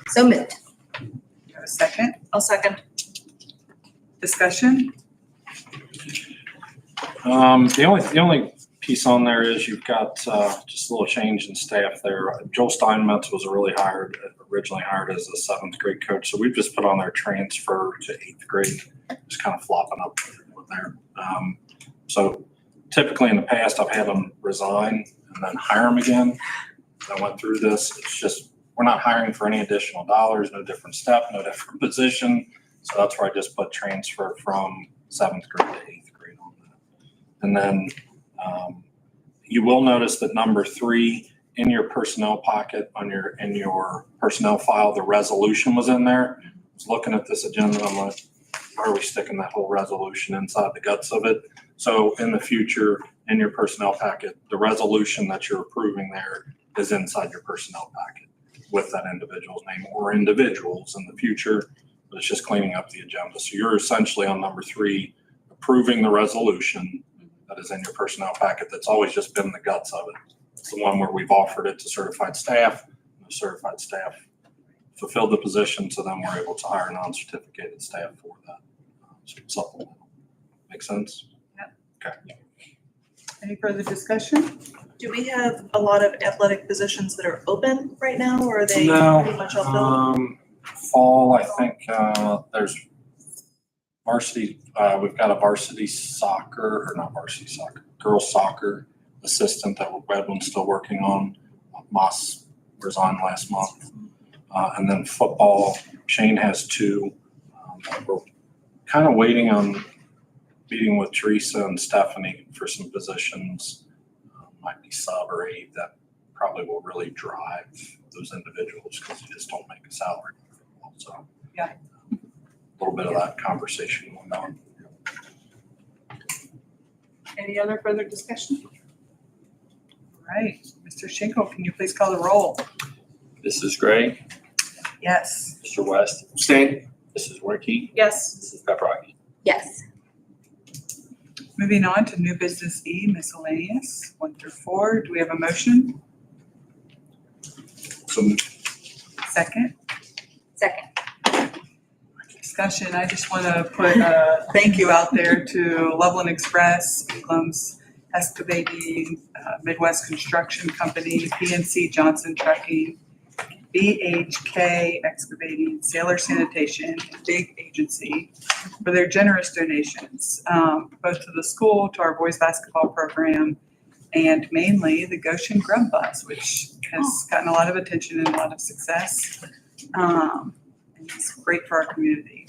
[SPEAKER 1] So moved.
[SPEAKER 2] Do you have a second?
[SPEAKER 6] I'll second.
[SPEAKER 2] Discussion?
[SPEAKER 5] The only piece on there is you've got just a little change in staff there. Joel Steinmetz was originally hired as a 7th grade coach. So we've just put on their transfer to 8th grade, just kind of flopping up with there. So typically in the past, I've had them resign and then hire them again. I went through this. It's just, we're not hiring for any additional dollars, no different step, no different position. So that's where I just put transfer from 7th grade to 8th grade on that. And then you will notice that number 3 in your personnel pocket in your personnel file, the resolution was in there. I was looking at this agenda, I'm like, why are we sticking that whole resolution inside the guts of it? So in the future, in your personnel packet, the resolution that you're approving there is inside your personnel packet with that individual's name or individuals in the future, but it's just cleaning up the agenda. So you're essentially on number 3, approving the resolution that is in your personnel packet that's always just been the guts of it. It's the one where we've offered it to certified staff, and the certified staff fulfilled the position, so then we're able to hire non-certificated staff for that supplemental. Make sense?
[SPEAKER 2] Any further discussion?
[SPEAKER 6] Do we have a lot of athletic positions that are open right now, or are they
[SPEAKER 5] No.
[SPEAKER 6] pretty much all filled?
[SPEAKER 5] Fall, I think there's varsity, we've got a varsity soccer, or not varsity soccer, girls soccer assistant that Redwin's still working on. Moss resigned last month. And then football, Shane has 2. We're kind of waiting on meeting with Teresa and Stephanie for some positions. Might be sub or 8 that probably will really drive those individuals because you just don't make a salary. So
[SPEAKER 2] Yeah.
[SPEAKER 5] A little bit of that conversation going on.
[SPEAKER 2] Any other further discussion? All right, Mr. Schinkel, can you please call the roll?
[SPEAKER 3] Mrs. Gray,
[SPEAKER 2] Yes.
[SPEAKER 3] Mr. West,
[SPEAKER 4] Abstain?
[SPEAKER 3] Mrs. Werke,
[SPEAKER 6] Yes.
[SPEAKER 3] Mrs. Pepperoni.
[SPEAKER 1] Yes.
[SPEAKER 2] Moving on to new business E, miscellaneous, 1 through 4. Do we have a motion?
[SPEAKER 4] So
[SPEAKER 2] Second?
[SPEAKER 1] Second.
[SPEAKER 2] Discussion, I just want to put a thank you out there to Loveland Express, Elam's Excavating, Midwest Construction Company, PNC Johnson Trucking, BHK Excavating, Sailor Sanitation, and Big Agency for their generous donations, both to the school, to our boys basketball program, and mainly the Goshen Grub Bus, which has gotten a lot of attention and a lot of success. And it's great for our community.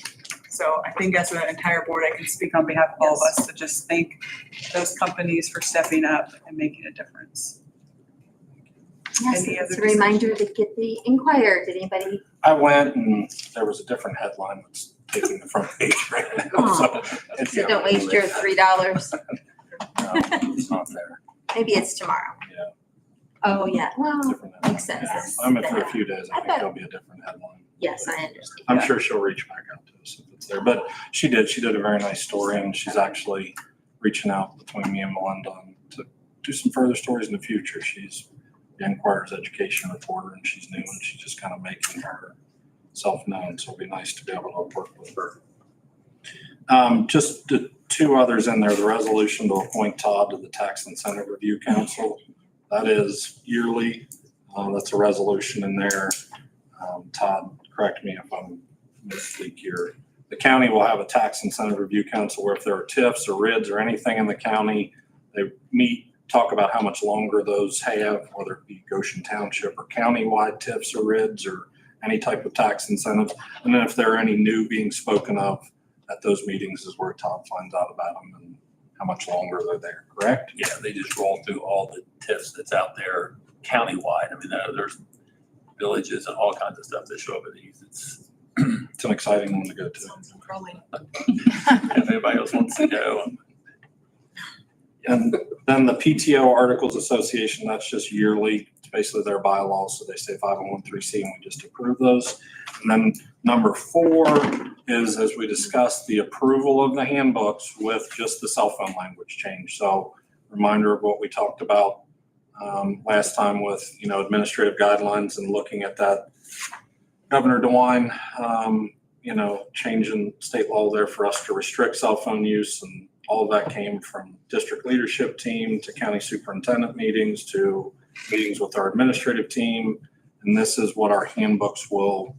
[SPEAKER 2] So I think as an entire board, I can speak on behalf of all of us to just thank those companies for stepping up and making a difference.
[SPEAKER 1] Yes,
[SPEAKER 2] Any
[SPEAKER 1] it's a
[SPEAKER 2] other
[SPEAKER 1] reminder to get the Inquirer. Did anybody?
[SPEAKER 5] I went and there was a different headline that's taking the front page right now.
[SPEAKER 1] So don't waste your $3.
[SPEAKER 5] No, it's not there.
[SPEAKER 1] Maybe it's tomorrow.
[SPEAKER 5] Yeah.
[SPEAKER 1] Oh, yeah. Well,
[SPEAKER 5] Different headline.
[SPEAKER 1] makes sense.
[SPEAKER 5] Yeah. I'm in for a few days. I think there'll be a different headline.
[SPEAKER 1] yes, I understand.
[SPEAKER 5] I'm sure she'll reach back out to us if it's there, but she did a very nice story and she's actually reaching out between me and Melinda to do some further stories in the future. She's the Inquirer's education reporter and she's new and she's just kind of making herself known. So it'll be nice to be able to work with her. Just the 2 others in there, the resolution to appoint Todd to the Tax Incentive Review Council. That is yearly. That's a resolution in there. Todd, correct me if I'm misspeak here. The county will have a tax incentive review council where if there are TIFs or RIDs or anything in the county, they meet, talk about how much longer those have, whether it be Goshen Township or countywide TIFs or RIDs or any type of tax incentives. And then if there are any new being spoken of at those meetings is where Todd finds out about them and how much longer they're there, correct?
[SPEAKER 3] Yeah, they just roll through all the TIFs that's out there countywide. I mean, there's villages and all kinds of stuff that show up at these.
[SPEAKER 5] It's an exciting one to go to.
[SPEAKER 6] Sounds enthralling.
[SPEAKER 3] If anybody else wants to go.
[SPEAKER 5] And then the PTO Articles Association, that's just yearly. It's basically their bylaws. So they say 501(c) and we just approve those. And then number 4 is, as we discussed, the approval of the handbooks with just the cell phone language change. So reminder of what we talked about last time with, administrative guidelines and looking at that. Governor DeWine, changing state law there for us to restrict cell phone use and all of that came from district leadership team to county superintendent meetings to meetings with our administrative team. And this is what our handbooks will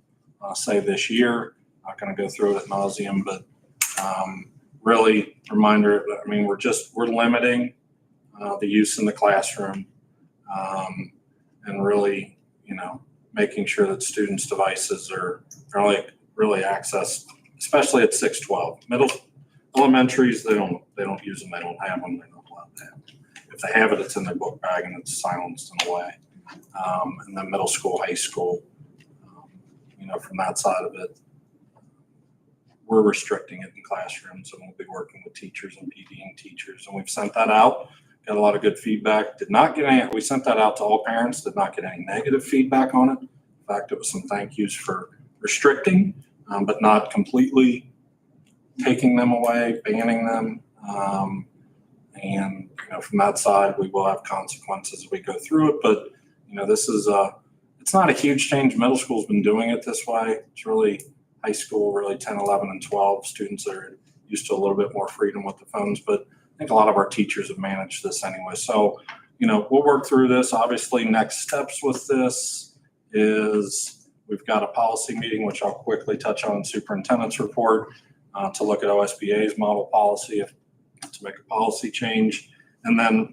[SPEAKER 5] say this year. Not going to go through it ad nauseum, but really reminder, I mean, we're limiting the use in the classroom and really, making sure that students' devices are really accessed, especially at 612. Elementaries, they don't use them, they don't have them, they're not allowed to have them. If they have it, it's in their book bag and it's silenced in a way. And then middle school, high school, from that side of it, we're restricting it in classrooms, and we'll be working with teachers and PDing teachers. And we've sent that out, got a lot of good feedback. We sent that out to all parents, did not get any negative feedback on it. In fact, it was some thank yous for restricting, but not completely taking them away, banning them. And from that side, we will have consequences as we go through it. But, this is it's not a huge change. Middle school's been doing it this way. It's really high school, really 10, 11, and 12 students that are used to a little bit more freedom with the phones. But I think a lot of our teachers have managed this anyway. So, we'll work through this. Obviously, next steps with this is we've got a policy meeting, which I'll quickly touch on in superintendent's report, to look at OSBA's model policy to make a policy change, and then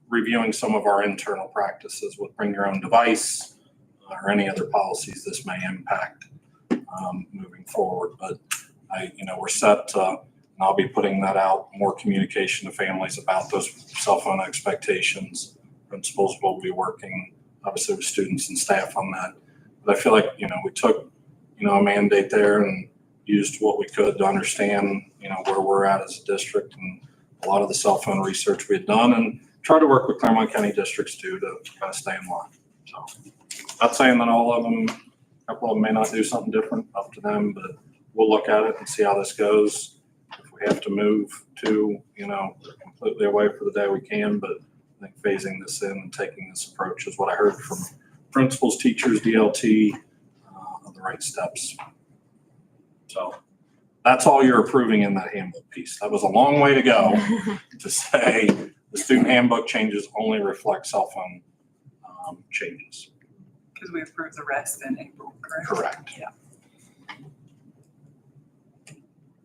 [SPEAKER 5] reviewing some of our internal practices with bring your own device or any other policies this may impact moving forward. But we're set and I'll be putting that out, more communication to families about those cell phone expectations. Principals will be working obviously with students and staff on that. But I feel like, we took, a mandate there and used what we could to understand, where we're at as a district and a lot of the cell phone research we had done, and try to work with Claremont County districts too to kind of stay in line. So not saying that all of them, a couple of them may not do something different, up to them, but we'll look at it and see how this goes. If we have to move to, completely away for the day, we can, but I think phasing this in and taking this approach is what I heard from principals, teachers, DLT, are the right steps. So that's all you're approving in that handbook piece. That was a long way to go to say the student handbook changes only reflect cell phone changes.
[SPEAKER 2] Because we approved the rest in April, correct?
[SPEAKER 5] Correct.
[SPEAKER 2] Yeah.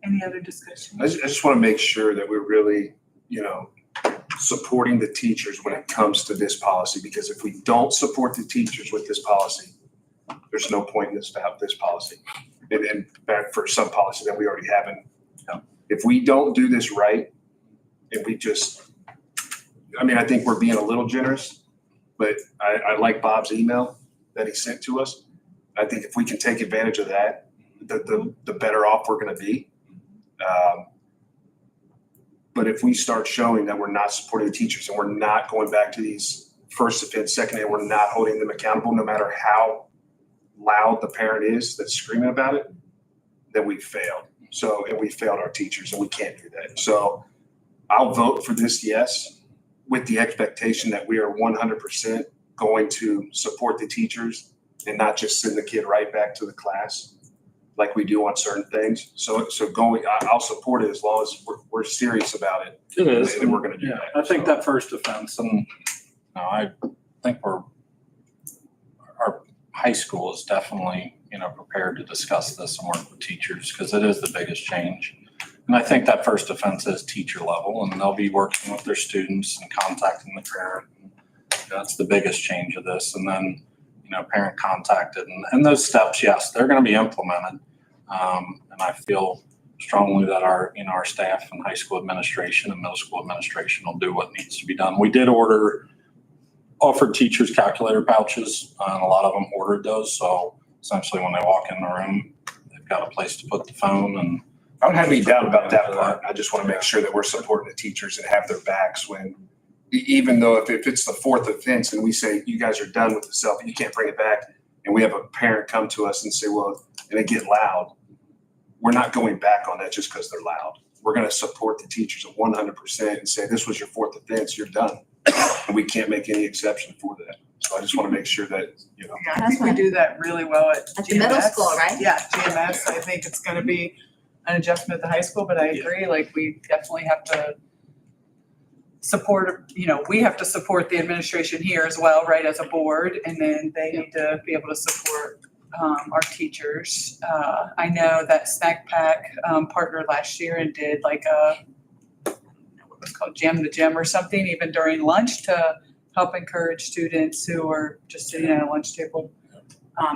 [SPEAKER 2] Any other discussion?
[SPEAKER 4] I just want to make sure that we're really, supporting the teachers when it comes to this policy, because if we don't support the teachers with this policy, there's no point in this policy. And back for some policy that we already haven't. If we don't do this right, and we just, I think we're being a little generous, but I like Bob's email that he sent to us. I think if we can take advantage of that, the better off we're going to be. But if we start showing that we're not supporting the teachers and we're not going back to these first offense, second, and we're not holding them accountable, no matter how loud the parent is that's screaming about it, then we failed. And we failed our teachers, and we can't do that. So I'll vote for this, yes, with the expectation that we are 100% going to support the teachers and not just send the kid right back to the class like we do on certain things. So I'll support it as long as we're serious about it.
[SPEAKER 5] It is.
[SPEAKER 4] And we're going to do that.
[SPEAKER 5] I think that first offense, and I think our high school is definitely, prepared to discuss this and work with teachers, because it is the biggest change. And I think that first offense is teacher level, and they'll be working with their students and contacting the parent. That's the biggest change of this. And then, parent contacted, and those steps, yes, they're going to be implemented. And I feel strongly that our staff and high school administration and middle school administration will do what needs to be done. We did offered teachers calculator pouches, and a lot of them ordered those. So essentially when they walk in the room, they've got a place to put the phone. And
[SPEAKER 4] I don't have any doubt about that part. I just want to make sure that we're supporting the teachers and have their backs when, even though if it's the fourth offense and we say, you guys are done with the cell phone, you can't bring it back. And we have a parent come to us and say, well, and they get loud. We're not going back on that just because they're loud. We're going to support the teachers at 100% and say, this was your fourth offense, you're done. And we can't make any exception for that. So I just want to make sure that,
[SPEAKER 2] I think we do that really well at
[SPEAKER 1] At the middle
[SPEAKER 2] GMS.
[SPEAKER 1] school, right?
[SPEAKER 2] Yeah, GMS. I think it's going to be, an adjustment at the high school, but I agree, like, we definitely have to support, we have to support the administration here as well, right, as a board, and then they need to be able to support our teachers. I know that Snack Pack partnered last year and did like what was called Jam the Gym or something, even during lunch, to help encourage students who are just sitting at a lunch table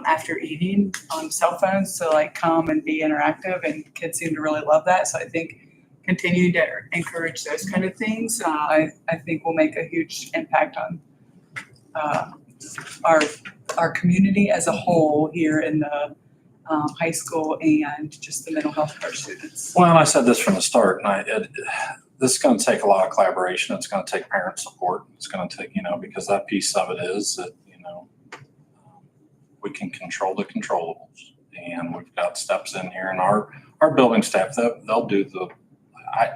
[SPEAKER 2] after eating on cell phones to like come and be interactive, and kids seem to really love that. So I think continuing to encourage those kind of things, I think will make a huge impact on our community as a whole here in the high school and just the mental health of our students.
[SPEAKER 5] Well, and I said this from the start, and this is going to take a lot of collaboration. It's going to take parent support. It's going to take, because that piece of it is that, we can control the controllables, and we've got steps in here, and our building staff, they'll do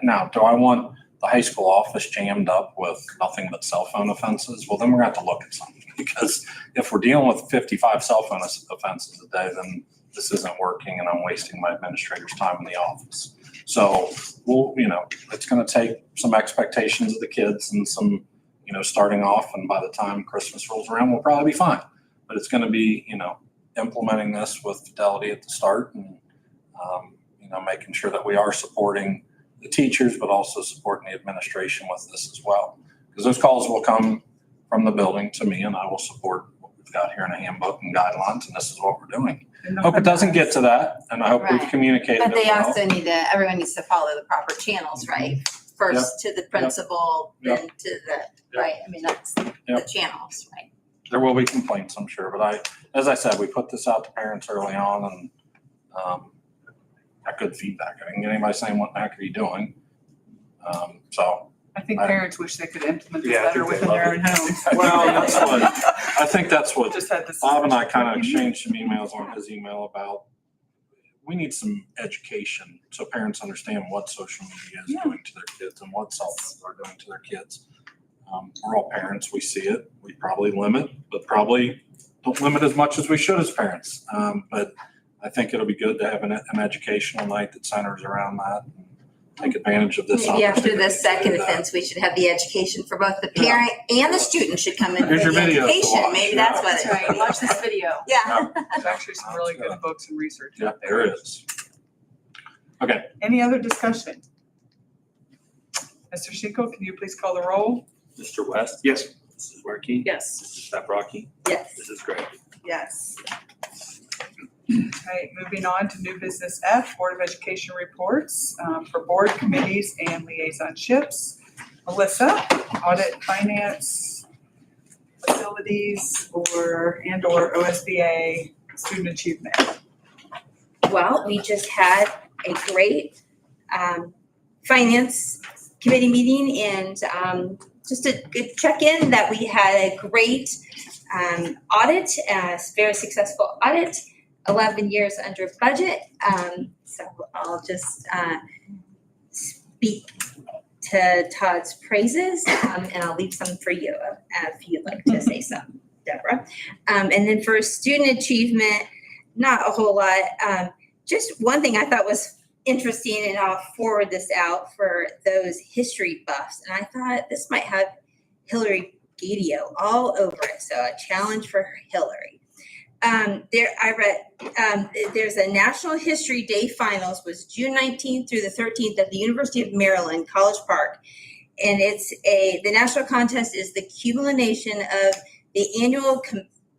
[SPEAKER 5] now, do I want the high school office jammed up with nothing but cell phone offenses? Well, then we're going to have to look at something, because if we're dealing with 55 cell phone offenses a day, then this isn't working, and I'm wasting my administrator's time in the office. So it's going to take some expectations of the kids and some, starting off, and by the time Christmas rolls around, we'll probably be fine. But it's going to be, implementing this with fidelity at the start, and, making sure that we are supporting the teachers, but also supporting the administration with this as well. Because those calls will come from the building to me, and I will support what we've got here in a handbook and guidelines, and this is what we're doing. Hope it doesn't get to that, and I hope we've
[SPEAKER 1] Right.
[SPEAKER 2] Oh,
[SPEAKER 5] communicated it
[SPEAKER 1] But they
[SPEAKER 5] well.
[SPEAKER 1] also everyone needs to follow the proper channels, right? First to the principal,
[SPEAKER 5] Yep.
[SPEAKER 1] then to the, right? I mean, that's the
[SPEAKER 5] Yep.
[SPEAKER 1] channels, right?
[SPEAKER 5] There will be complaints, I'm sure, but as I said, we put this out to parents early on, and got good feedback. I didn't get anybody saying, what the heck are you doing? So,
[SPEAKER 2] I think parents wish they could implement this
[SPEAKER 4] Yeah, I
[SPEAKER 2] better
[SPEAKER 4] think
[SPEAKER 2] within
[SPEAKER 4] they
[SPEAKER 2] their
[SPEAKER 4] love
[SPEAKER 2] own
[SPEAKER 4] it.
[SPEAKER 2] homes.
[SPEAKER 5] well, I think that's what
[SPEAKER 2] Just had this.
[SPEAKER 5] Bob and I kind of
[SPEAKER 2] discussion.
[SPEAKER 5] exchanged some emails on his email about, we need some education so parents understand what social media is
[SPEAKER 2] Yeah.
[SPEAKER 5] doing to their kids and what cell phones are doing to their kids. We're all parents, we see it, we probably limit, but probably don't limit as much as we should as parents. But I think it'll be good to have an educational night that centers around that, and take advantage of this
[SPEAKER 1] Maybe after
[SPEAKER 5] opportunity.
[SPEAKER 1] the second offense, we should have the education for both the parent and the student should come in for
[SPEAKER 5] Here's your
[SPEAKER 1] the
[SPEAKER 5] video to
[SPEAKER 1] education.
[SPEAKER 5] watch,
[SPEAKER 1] Maybe
[SPEAKER 5] yeah.
[SPEAKER 1] that's what it is.
[SPEAKER 6] Watch this video.
[SPEAKER 1] Yeah.
[SPEAKER 2] There's actually some really good books and research
[SPEAKER 5] Yeah,
[SPEAKER 2] out there.
[SPEAKER 5] there is. Okay,
[SPEAKER 2] Any other discussion? Mr. Shiko, can you please call the roll?
[SPEAKER 8] Mr. West?
[SPEAKER 4] Yes.
[SPEAKER 8] Mrs. Werke?
[SPEAKER 6] Yes.
[SPEAKER 8] Mrs. Paprocki?
[SPEAKER 1] Yes.
[SPEAKER 8] Mrs. Gray?
[SPEAKER 2] Yes. Okay, moving on to new business F, Board of Education reports for board committees and liaisonships. Melissa, audit, finance, facilities, or OSBA student achievement.
[SPEAKER 9] Well, we just had a great finance committee meeting and just a good check-in that we had a great audit, very successful audit, 11 years under budget. So I'll just speak to Todd's praises and I'll leave some for you if you'd like to say something, Deborah. And then for student achievement, not a whole lot. Just one thing I thought was interesting, and I'll forward this out for those history buffs. And I thought this might have Hillary Gadio all over it. So a challenge for Hillary. There's a National History Day Finals was June 19th through the 13th at the University of Maryland, College Park. And the national contest is the culmination of the annual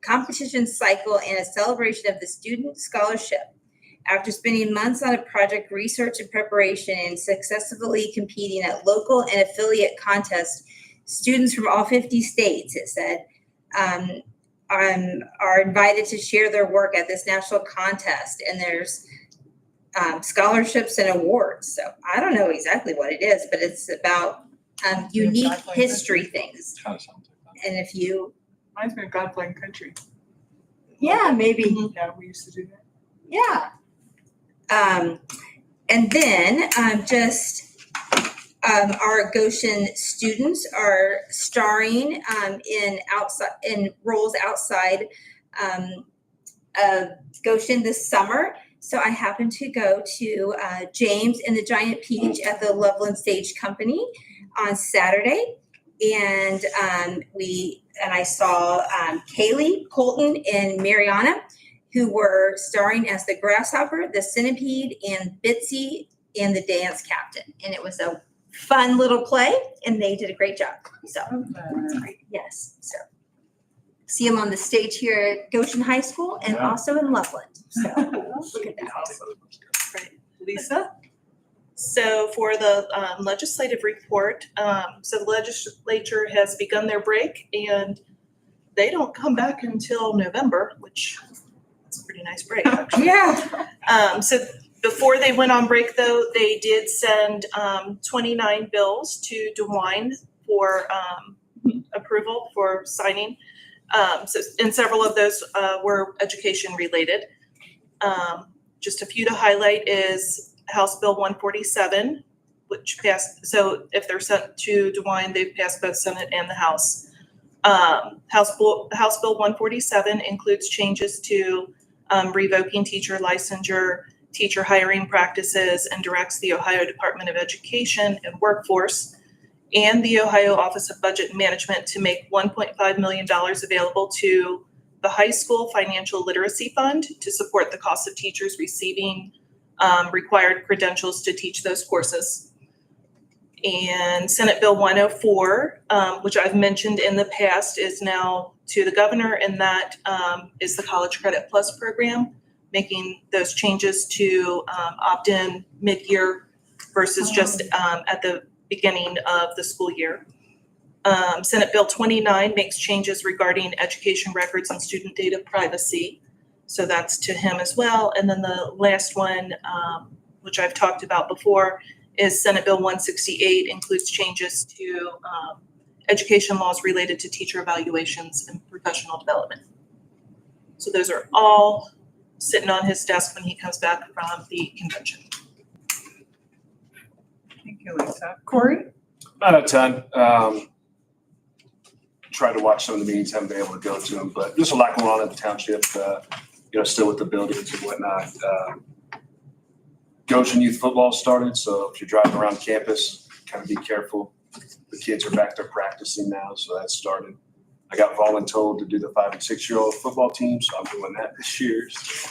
[SPEAKER 9] competition cycle and a celebration of the student scholarship. After spending months on a project research and preparation and successfully competing at local and affiliate contests, students from all 50 states, it said, are invited to share their work at this national contest. And there's scholarships and awards. So I don't know exactly what it is, but it's about unique history things.
[SPEAKER 5] kind of sounds like that.
[SPEAKER 9] And if you,
[SPEAKER 2] Reminds me of God Blame Country.
[SPEAKER 9] yeah, maybe.
[SPEAKER 2] Yeah, we used to do that.
[SPEAKER 9] Yeah. And then our Goshen students are starring in roles outside of Goshen this summer. So I happened to go to James and the Giant Peach at the Loveland Stage Company on Saturday. And I saw Kaylee, Colton, and Mariana, who were starring as the Grasshopper, the Centipede, and Bitsy, and the Dance Captain. And it was a fun little play, and they did a great job. So, yes. So, see them on the stage here at Goshen High School and also in Loveland. So, look at that.
[SPEAKER 6] Right. Lisa? So for the legislative report, so the legislature has begun their break and they don't come back until November, which is a pretty nice break, actually.
[SPEAKER 9] Yeah.
[SPEAKER 6] So before they went on break though, they did send 29 bills to DeWine for approval for signing. And several of those were education related. Just a few to highlight is House Bill 147, which passed. So if they're sent to DeWine, they've passed both Senate and the House. House Bill 147 includes changes to revoking teacher licensure, teacher hiring practices, and directs the Ohio Department of Education and Workforce and the Ohio Office of Budget and Management to make $1.5 million available to the high school financial literacy fund to support the cost of teachers receiving required credentials to teach those courses. And Senate Bill 104, which I've mentioned in the past, is now to the governor, and that is the College Credit Plus program, making those changes to opt-in mid-year versus just at the beginning of the school year. Senate Bill 29 makes changes regarding education records and student data privacy. So that's to him as well. And then the last one, which I've talked about before, is Senate Bill 168, includes changes to education laws related to teacher evaluations and professional development. So those are all sitting on his desk when he comes back from the convention.
[SPEAKER 2] Thank you, Lisa. Corey?
[SPEAKER 4] Not a ton. Tried to watch some of the meetings, haven't been able to go to them, but there's a lot going on in the township, still with the buildings and whatnot. Goshen Youth Football started, so if you're driving around campus, kind of be careful. The kids are back there practicing now, so that started. I got voluntold to do the 5 and 6 year old football team, so I'm doing that this year. So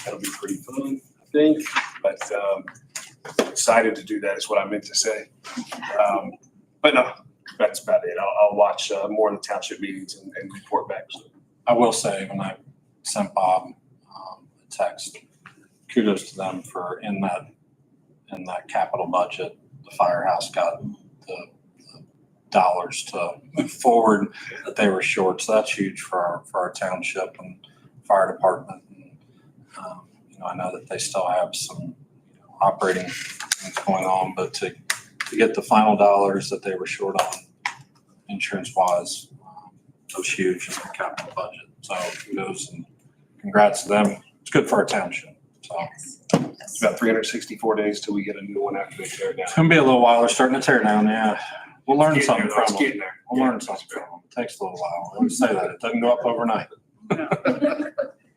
[SPEAKER 4] that'll be pretty fun, I think. But excited to do that is what I meant to say. But no, that's about it. I'll watch more of the township meetings and report back. So.
[SPEAKER 5] I will say, when I sent Bob a text, kudos to them for in that capital budget, the firehouse got the dollars to move forward that they were short. So that's huge for our township and fire department. And, I know that they still have some operating things going on, but to get the final dollars that they were short on insurance wise, was huge in the capital budget. So kudos and congrats to them. It's good for our township. So
[SPEAKER 9] Yes.
[SPEAKER 4] It's about 364 days till we get a new one after they tear it down.
[SPEAKER 5] it's gonna be a little while. They're starting to tear down. Yeah, we'll learn something from
[SPEAKER 4] It's
[SPEAKER 5] them.
[SPEAKER 4] getting there.
[SPEAKER 5] We'll learn something from them. It takes a little while. I always say that. It doesn't go up overnight.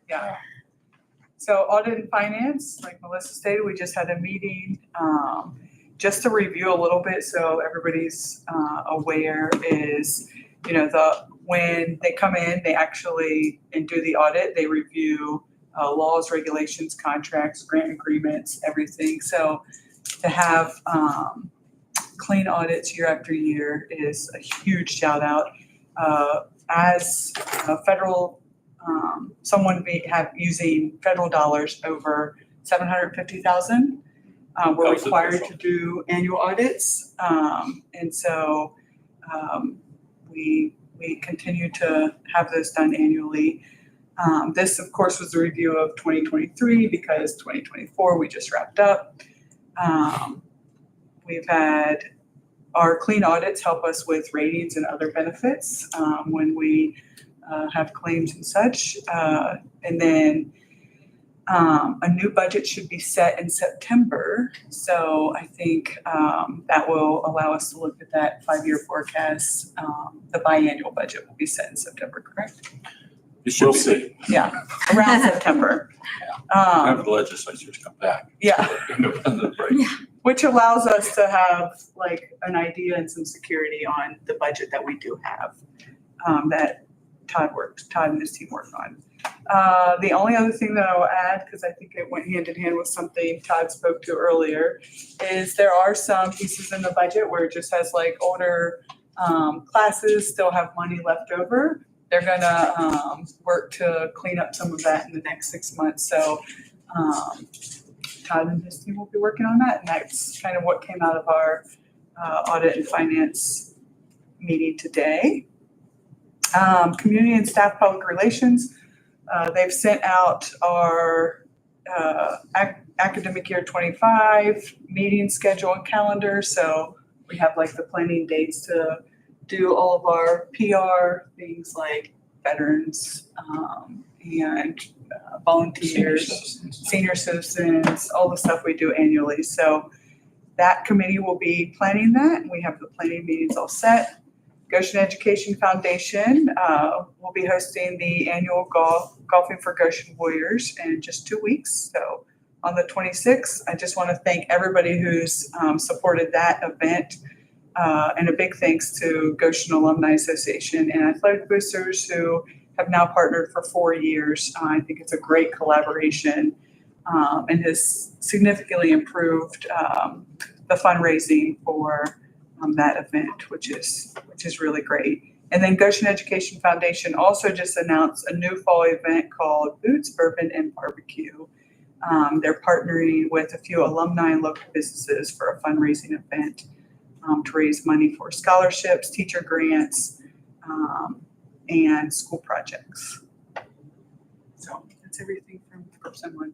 [SPEAKER 2] Yeah. So audit and finance, like Melissa stated, we just had a meeting, just to review a little bit so everybody's aware is, when they come in, they actually and do the audit, they review laws, regulations, contracts, grant agreements, everything. So to have clean audits year after year is a huge shout out. As a federal, someone using federal dollars over $750,000, we're
[SPEAKER 3] That was
[SPEAKER 2] required
[SPEAKER 3] official.
[SPEAKER 2] to do annual audits. And so we continue to have those done annually. This, of course, was a review of 2023 because 2024 we just wrapped up. We've had our clean audits help us with ratings and other benefits when we have claims and such. And then a new budget should be set in September. So I think that will allow us to look at that 5-year forecast. The biannual budget will be set in September, correct?
[SPEAKER 3] It should
[SPEAKER 5] We'll
[SPEAKER 3] be.
[SPEAKER 5] see.
[SPEAKER 2] Yeah, around September.
[SPEAKER 3] Have the legislatures come back.
[SPEAKER 2] Yeah.
[SPEAKER 3] Independent break.
[SPEAKER 2] Which allows us to have like an idea and some security on the budget that we do have, that Todd and his team worked on. The only other thing that I will add, because I think it went hand in hand with something Todd spoke to earlier, is there are some pieces in the budget where it just has like older classes still have money left over. They're gonna work to clean up some of that in the next 6 months. So Todd and his team will be working on that, and that's kind of what came out of our audit and finance meeting today. Community and staff public relations, they've sent out our academic year 25 meeting schedule and calendar. So we have like the planning dates to do all of our PR things like veterans and volunteers, senior citizens, all the stuff we do annually. So that committee will be planning that, and we have the planning meetings all set. Goshen Education Foundation will be hosting the annual Golfing for Goshen Warriors in just 2 weeks. So on the 26th, I just want to thank everybody who's supported that event. And a big thanks to Goshen Alumni Association and Athletic Boosters who have now partnered for 4 years. I think it's a great collaboration and has significantly improved the fundraising for that event, which is really great. And then Goshen Education Foundation also just announced a new fall event called Boots, Bourbon, and Barbecue. They're partnering with a few alumni and local businesses for a fundraising event to raise money for scholarships, teacher grants, and school projects. So that's everything from person one.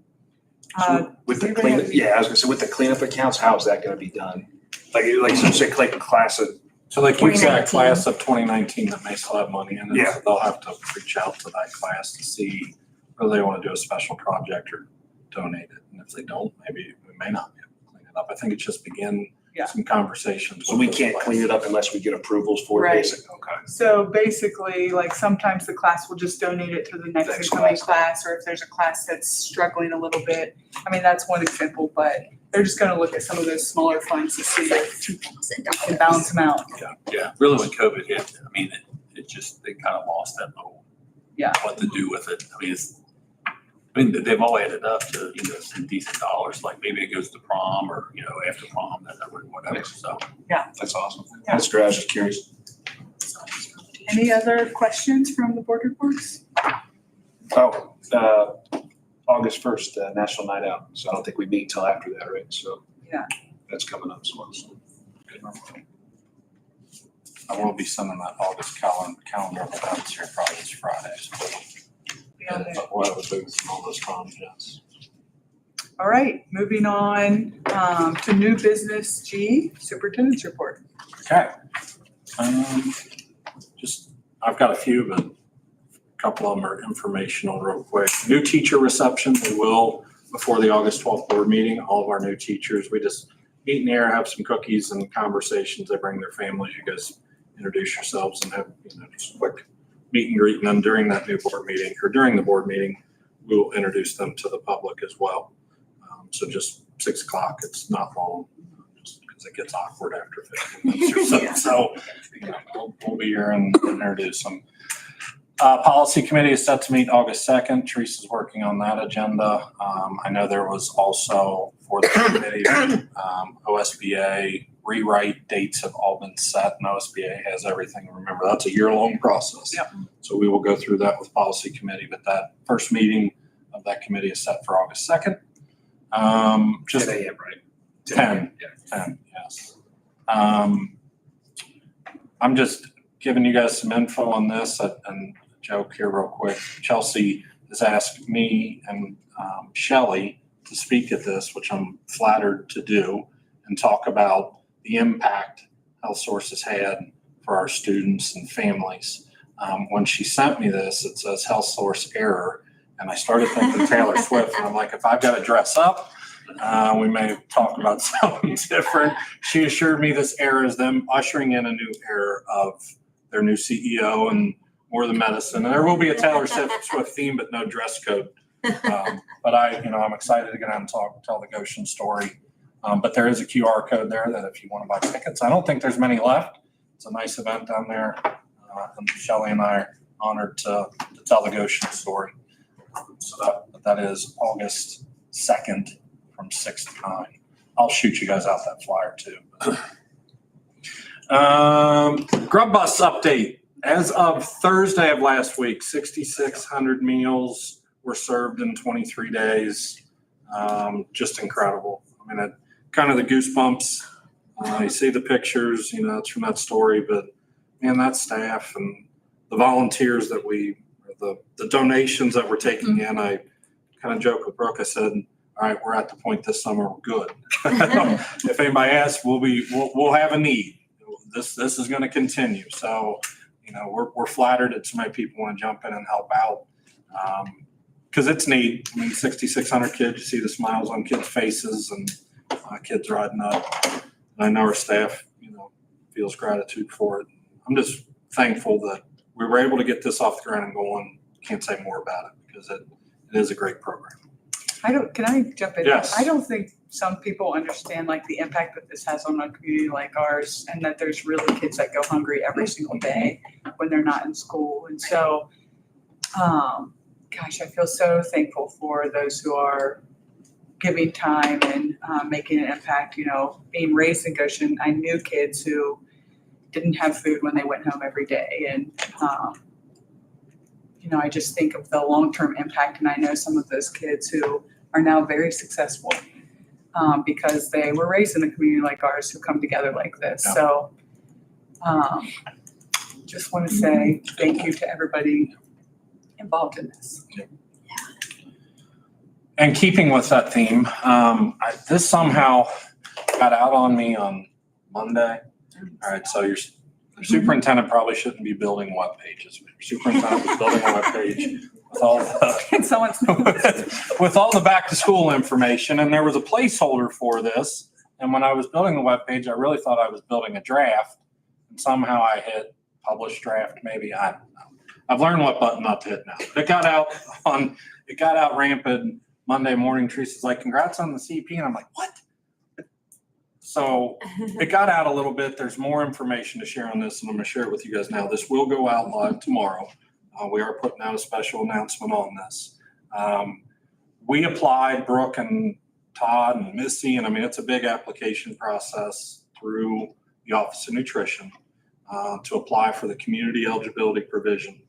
[SPEAKER 4] So with the
[SPEAKER 2] does anybody have
[SPEAKER 4] cleanup, yeah, I was gonna say, with the cleanup accounts, how is that gonna be done? Like so say like a class of,
[SPEAKER 5] So like you've got
[SPEAKER 1] 2019.
[SPEAKER 5] a class of 2019 that may still have money in it.
[SPEAKER 4] Yeah.
[SPEAKER 5] So they'll have to reach out to that class to see whether they want to do a special project or donate it. And if they don't, maybe we may not be able to clean it up. I think it's just begin
[SPEAKER 2] Yeah.
[SPEAKER 5] some conversations.
[SPEAKER 4] so we can't clean it up unless we get approvals for it,
[SPEAKER 2] Right.
[SPEAKER 4] basically, okay.
[SPEAKER 2] So basically, like sometimes the class will just donate it to the next
[SPEAKER 4] Next
[SPEAKER 2] incoming
[SPEAKER 4] class.
[SPEAKER 2] class, or if there's a class that's struggling a little bit. I mean, that's one example, but they're just gonna look at some of those smaller funds to see if we can balance them out.
[SPEAKER 3] Yeah, really when COVID hit, I mean, it just, they kind of lost that little,
[SPEAKER 2] Yeah.
[SPEAKER 3] what to do with it. I mean, they've all added up to, some decent dollars, like maybe it goes to prom or, after prom, whatever, so.
[SPEAKER 4] That's awesome. That's great, I was just curious.
[SPEAKER 2] Any other questions from the board reports?
[SPEAKER 4] Oh, August 1st, National Night Out, so I don't think we meet till after that, right? So.
[SPEAKER 2] Yeah.
[SPEAKER 4] That's coming up as well, so.
[SPEAKER 5] I will be sending that August calendar of events here probably this Friday.
[SPEAKER 2] Beyond that.
[SPEAKER 5] But we'll have a booth and all those times, yes.
[SPEAKER 2] All right, moving on to new business G, superintendent's report.
[SPEAKER 5] Okay. I've got a few, but a couple of them are informational real quick. New teacher reception, we will, before the August 12th board meeting, all of our new teachers, we just meet in the air, have some cookies and conversations. They bring their families. You guys introduce yourselves and have, just a quick meet and greet. And then during that new board meeting, or during the board meeting, we will introduce them to the public as well. So just 6 o'clock, it's not long, just because it gets awkward after 15 minutes or so.
[SPEAKER 2] Yeah.
[SPEAKER 5] So we'll be here and introduce them. Policy committee is set to meet August 2nd. Teresa's working on that agenda. I know there was also for the committee, OSBA rewrite dates have all been set, and OSBA has everything. Remember, that's a year-long process.
[SPEAKER 2] Yep.
[SPEAKER 5] So we will go through that with policy committee, but that first meeting of that committee is set for August 2nd.
[SPEAKER 4] 10 a.m., right?
[SPEAKER 5] 10.
[SPEAKER 4] Yeah.
[SPEAKER 5] 10, yes. I'm just giving you guys some info on this and a joke here real quick. Chelsea has asked me and Shelley to speak at this, which I'm flattered to do, and talk about the impact Health Source has had for our students and families. When she sent me this, it says Health Source error. And I started thinking Taylor Swift, and I'm like, if I've got to dress up, we may talk about something different. She assured me this era is them ushering in a new era of their new CEO and more of the medicine. And there will be a Taylor Swift theme, but no dress code But I'm excited to get out and tell the Goshen story. But there is a QR code there that if you want to buy tickets, I don't think there's many left. It's a nice event down there. And Shelley and I are honored to tell the Goshen story. So that is August 2nd from 6 to 9. I'll shoot you guys out that flyer too. Grub Bus update. As of Thursday of last week, 6,600 meals were served in 23 days. Just incredible. I mean, kind of the goosebumps. You see the pictures, it's from that story, but man, that staff and the volunteers that the donations that we're taking in, I kind of joked with Brooke. I said, all right, we're at the point this summer, we're good. If anybody asks, we'll have a need. This is going to continue. So, we're flattered that so many people want to jump in and help out. Because it's neat. I mean, 6,600 kids, you see the smiles on kids' faces and kids riding up. And I know our staff, feels gratitude for it. I'm just thankful that we were able to get this off the ground and going. Can't say more about it because it is a great program.
[SPEAKER 2] Can I jump in?
[SPEAKER 5] Yes.
[SPEAKER 2] I don't think some people understand like the impact that this has on a community like ours, and that there's really kids that go hungry every single day when they're not in school. And so, gosh, I feel so thankful for those who are giving time and making an impact. Being raised in Goshen, I knew kids who didn't have food when they went home every day. And, I just think of the long-term impact. And I know some of those kids who are now very successful because they were raised in a community like ours who come together like this.
[SPEAKER 5] Yeah.
[SPEAKER 2] So just want to say thank you to everybody involved in this.
[SPEAKER 5] And keeping with that theme, this somehow got out on me on Monday. All right, so your superintendent probably shouldn't be building web pages. Your superintendent was building a web page with all with all the back to school information, and there was a placeholder for this. And when I was building the web page, I really thought I was building a draft, and somehow I hit publish draft. Maybe I don't know. I've learned what button not to hit now. It got out rampant Monday morning. Teresa's like, "Congrats on the CP," and I'm like, "What?" So it got out a little bit. There's more information to share on this, and I'm going to share it with you guys now. This will go out live tomorrow. We are putting out a special announcement on this. We applied, Brooke and Todd and Missy, and I mean, it's a big application process through the Office of Nutrition to apply for the community eligibility provision.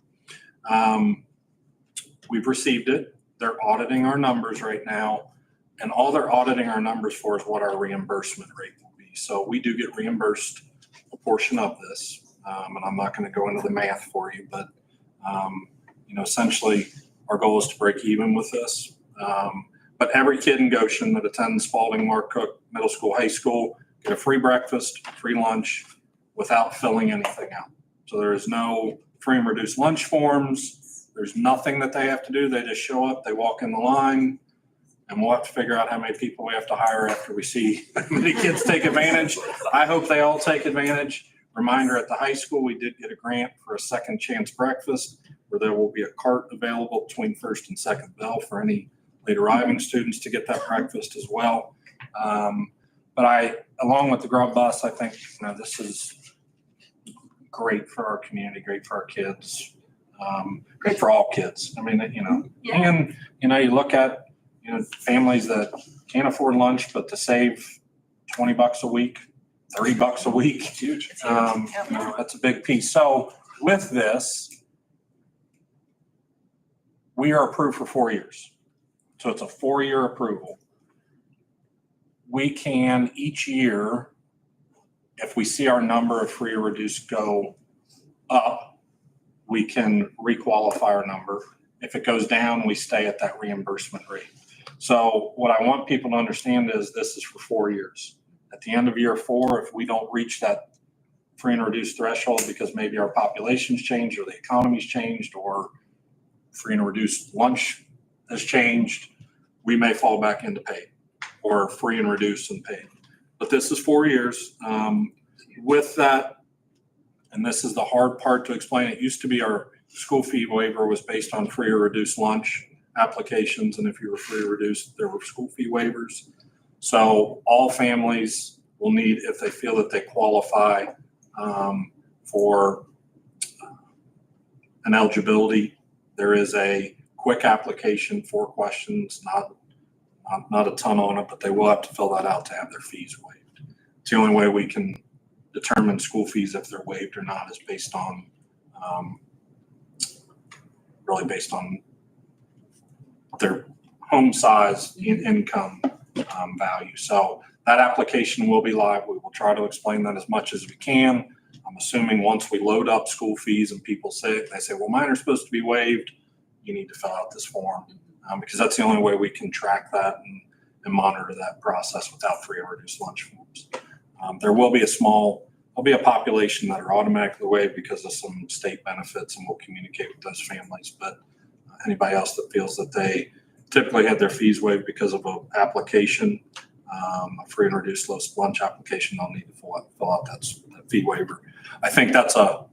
[SPEAKER 5] We've received it. They're auditing our numbers right now. And all they're auditing our numbers for is what our reimbursement rate will be. So we do get reimbursed a portion of this. And I'm not going to go into the math for you, but, essentially our goal is to break even with this. But every kid in Goshen that attends Spalding Mark Cook Middle School, High School, get a free breakfast, free lunch without filling anything out. So there is no free and reduced lunch forms. There's nothing that they have to do. They just show up, they walk in the line, and we'll have to figure out how many people we have to hire after we see how many kids take advantage. I hope they all take advantage. Reminder, at the high school, we did get a grant for a second chance breakfast where there will be a cart available between first and second bell for any late arriving students to get that breakfast as well. But along with the Grub Bus, I think this is great for our community, great for our kids, great for all kids. I mean, and you look at families that can't afford lunch, but to save $20 a week, $30 a week, huge. That's a big piece. So with this, we are approved for 4 years. So it's a 4-year approval. We can each year, if we see our number of free or reduced go up, we can requalify our number. If it goes down, we stay at that reimbursement rate. So what I want people to understand is this is for 4 years. At the end of year 4, if we don't reach that free and reduced threshold because maybe our population's changed or the economy's changed or free and reduced lunch has changed, we may fall back into paid or free and reduced and paid. But this is 4 years. With that, and this is the hard part to explain, it used to be our school fee waiver was based on free or reduced lunch applications, and if you were free or reduced, there were school fee waivers. So all families will need, if they feel that they qualify for an eligibility, there is a quick application, 4 questions, not a ton on it, but they will have to fill that out to have their fees waived. It's the only way we can determine school fees if they're waived or not is based on, really based on their home size, income value. So that application will be live. We will try to explain that as much as we can. I'm assuming once we load up school fees and people say, they say, well, mine are supposed to be waived, you need to fill out this form. Because that's the only way we can track that and monitor that process without free or reduced lunch forms. There will be there'll be a population that are automatically waived because of some state benefits, and we'll communicate with those families. But anybody else that feels that they typically had their fees waived because of an application, a free and reduced lunch application, they'll need to fill out that fee waiver. I think that's an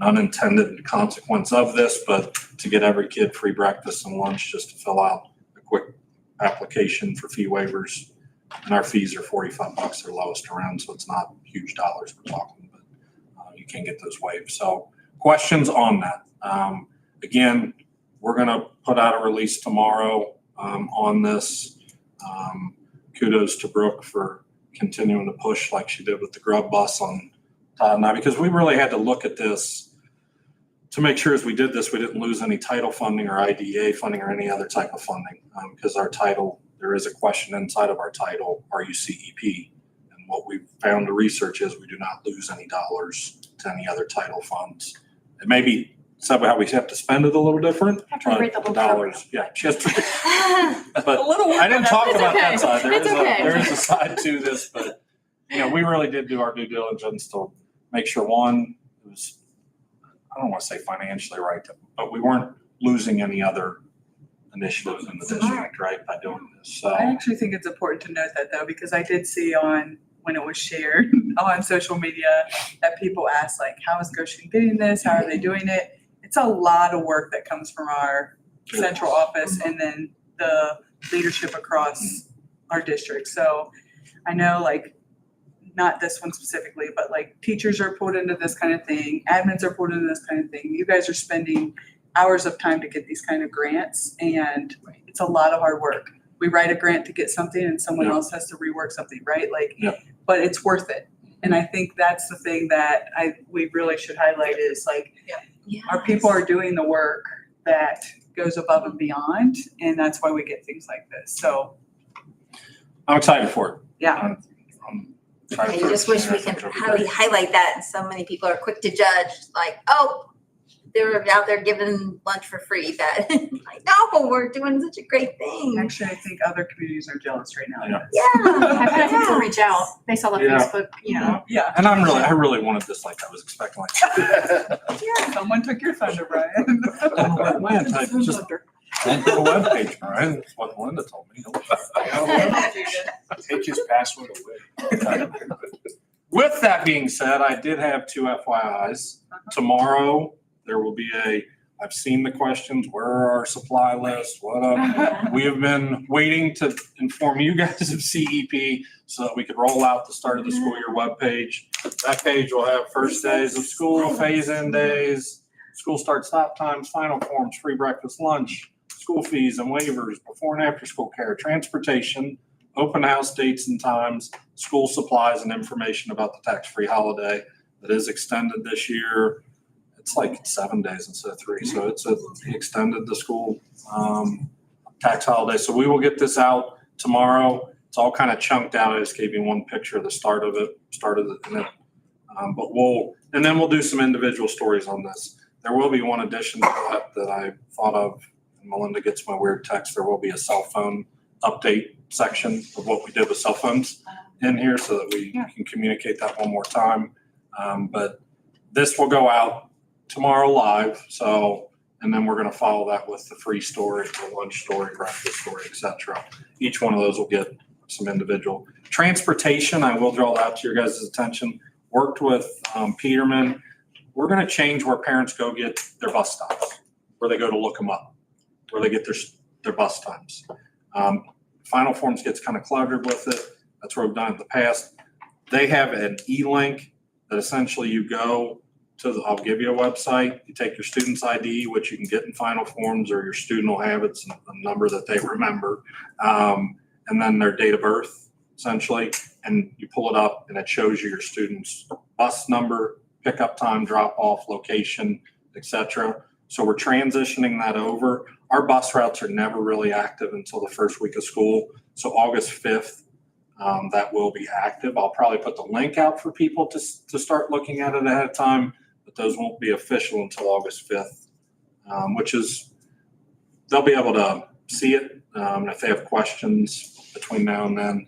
[SPEAKER 5] unintended consequence of this, but to get every kid free breakfast and lunch, just to fill out a quick application for fee waivers. And our fees are $45, they're lowest around, so it's not huge dollars we're talking, but you can get those waived. So questions on that? Again, we're gonna put out a release tomorrow on this. Kudos to Brooke for continuing to push like she did with the grub bus on Todd and I, because we really had to look at this to make sure as we did this, we didn't lose any title funding or IDEA funding or any other type of funding. Because our title, there is a question inside of our title, are you CEP? And what we've found to research is we do not lose any dollars to any other title funds. It may be somehow we have to spend it a little different.
[SPEAKER 1] Have to rewrite the
[SPEAKER 5] but
[SPEAKER 1] whole
[SPEAKER 5] dollars, yeah, she has to. But
[SPEAKER 2] A little work
[SPEAKER 5] I didn't
[SPEAKER 2] on
[SPEAKER 5] talk
[SPEAKER 2] that.
[SPEAKER 5] about that
[SPEAKER 1] okay.
[SPEAKER 5] side.
[SPEAKER 1] It's okay.
[SPEAKER 5] There is a side to this, but we really did do our due diligence to make sure, one, it was, I don't want to say financially right, but we weren't losing any other initiatives in the district, right, by doing this. So
[SPEAKER 2] I actually think it's important to note that though, because I did see when it was shared on social media that people asked like, how is Goshen getting this? How are they doing it? It's a lot of work that comes from our central office and then the leadership across our district. So I know like, not this one specifically, but like teachers are pulled into this kind of thing, admins are pulled into this kind of thing. You guys are spending hours of time to get these kind of grants, and it's a lot of hard work. We write a grant to get something and someone else has to rework something, right? Like, but it's worth it. And I think that's the thing that we really should highlight is like, our people are doing the work that goes above and beyond, and that's why we get things like this. So
[SPEAKER 5] I'm excited for it.
[SPEAKER 2] yeah.
[SPEAKER 9] I just wish we can highlight that, and so many people are quick to judge, like, oh, they're out there giving lunch for free, but like, no, we're doing such a great thing.
[SPEAKER 2] Actually, I think other communities are jealous right now.
[SPEAKER 9] Yeah.
[SPEAKER 1] I've had people reach out based on the
[SPEAKER 5] Yeah.
[SPEAKER 1] Facebook,
[SPEAKER 2] Yeah.
[SPEAKER 5] And I really wanted this like I was expecting. Like,
[SPEAKER 2] Someone took your thunder, Brian.
[SPEAKER 5] Lance, I just went to the webpage, Brian. That's what Linda told me.
[SPEAKER 4] Take his password away.
[SPEAKER 5] With that being said, I did have 2 FYIs. Tomorrow, there will be I've seen the questions, where are our supply lists, what up? We have been waiting to inform you guys of CEP so that we could roll out the start of the school year webpage. That page will have first days of school, phase-in days, school start stop times, final forms, free breakfast, lunch, school fees and waivers, before and after school care, transportation, open house dates and times, school supplies, and information about the tax-free holiday that is extended this year. It's like 7 days instead of 3, so it's extended the school tax holiday. So we will get this out tomorrow. It's all kind of chunked out. I just gave you one picture of the start of it. But we'll do some individual stories on this. There will be one addition to that I thought of. And Melinda gets my weird text. There will be a cell phone update section of what we did with cell phones in here so that we can communicate that one more time. But this will go out tomorrow live. And then we're going to follow that with the free story, the lunch story, breakfast story, et cetera. Each one of those will get some individual. Transportation, I will draw that to your guys' attention. Worked with Peterman. We're going to change where parents go get their bus stops. where they go to look them up, where they get their bus times. Final Forms gets kind of cluttered with it. That's where we've done it in the past. They have an e-link that essentially you go to, I'll give you a website, you take your student's ID, which you can get in Final Forms, or your student will have it's a number that they remember, and then their date of birth, essentially, and you pull it up and it shows you your student's bus number, pickup time, drop off, location, etc. So we're transitioning that over. Our bus routes are never really active until the first week of school. So August 5th, that will be active. I'll probably put the link out for people to start looking at it ahead of time, but those won't be official until August 5th, which is, they'll be able to see it. If they have questions between now and then,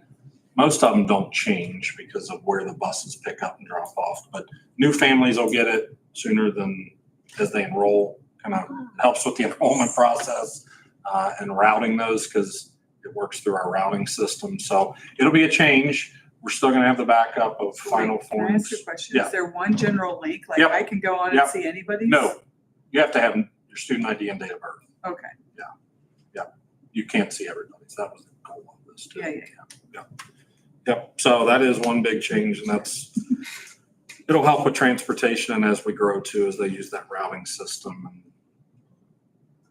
[SPEAKER 5] most of them don't change because of where the buses pick up and drop off, but new families will get it sooner than as they enroll. Kind of helps with the enrollment process and routing those because it works through our routing system. So it'll be a change. We're still going to have the backup of Final
[SPEAKER 2] Can I
[SPEAKER 5] Forms.
[SPEAKER 2] ask you a question?
[SPEAKER 5] Yeah.
[SPEAKER 2] Is there one general link? Like
[SPEAKER 5] Yep.
[SPEAKER 2] I can go on and
[SPEAKER 5] Yep.
[SPEAKER 2] see anybody's?
[SPEAKER 5] No, you have to have your student ID and date of birth.
[SPEAKER 2] Okay,
[SPEAKER 5] You can't see everybody's. That was the goal of this too.
[SPEAKER 2] yeah.
[SPEAKER 5] Yep, so that is one big change, and it'll help with transportation and as we grow too, as they use that routing system. And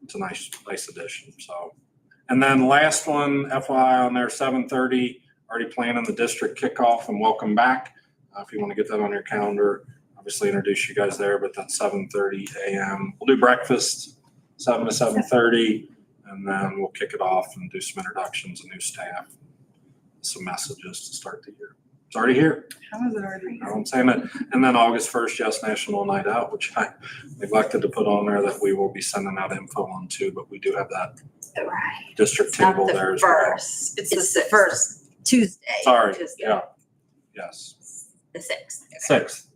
[SPEAKER 5] it's a nice addition, so. And then last one, FYI on there, 7:30, already planning the district kickoff and welcome back. If you want to get that on your calendar, obviously introduce you guys there, but that's 7:30 a.m. We'll do breakfast, 7 to 7:30, and then we'll kick it off and do some introductions and new staff. Some messages to start the year. It's already here.
[SPEAKER 2] How is it already?
[SPEAKER 5] You know what I'm saying? And then August 1st, yes, National Night Out, which I neglected to put on there that we will be sending out info on too, but we do have that
[SPEAKER 9] Right.
[SPEAKER 5] district table there as well.
[SPEAKER 9] First. It's the first Tuesday.
[SPEAKER 5] Sorry,
[SPEAKER 9] which is
[SPEAKER 5] yeah, yes,
[SPEAKER 9] The 6th.
[SPEAKER 5] 6th.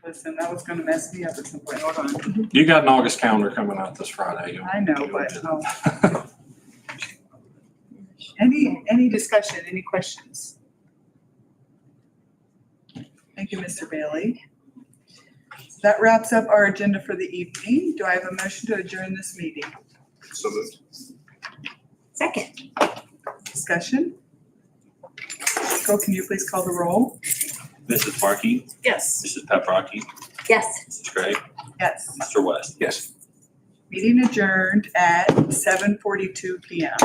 [SPEAKER 2] Listen, that was gonna mess me up at some point. Hold on.
[SPEAKER 5] You got an August calendar coming out this Friday.
[SPEAKER 2] I know, but, any discussion, any questions? Thank you, Mr. Bailey. That wraps up our agenda for the evening. Do I have a motion to adjourn this meeting?
[SPEAKER 4] So moved.
[SPEAKER 9] Second.
[SPEAKER 2] Discussion? Go, can you please call the roll?
[SPEAKER 8] Mrs. Markey,
[SPEAKER 6] Yes.
[SPEAKER 8] Mrs. Paprocki,
[SPEAKER 9] Yes.
[SPEAKER 8] Mrs. Gray,
[SPEAKER 2] Yes.
[SPEAKER 8] Mr. West.
[SPEAKER 4] Yes.
[SPEAKER 2] Meeting adjourned at 7:42 PM.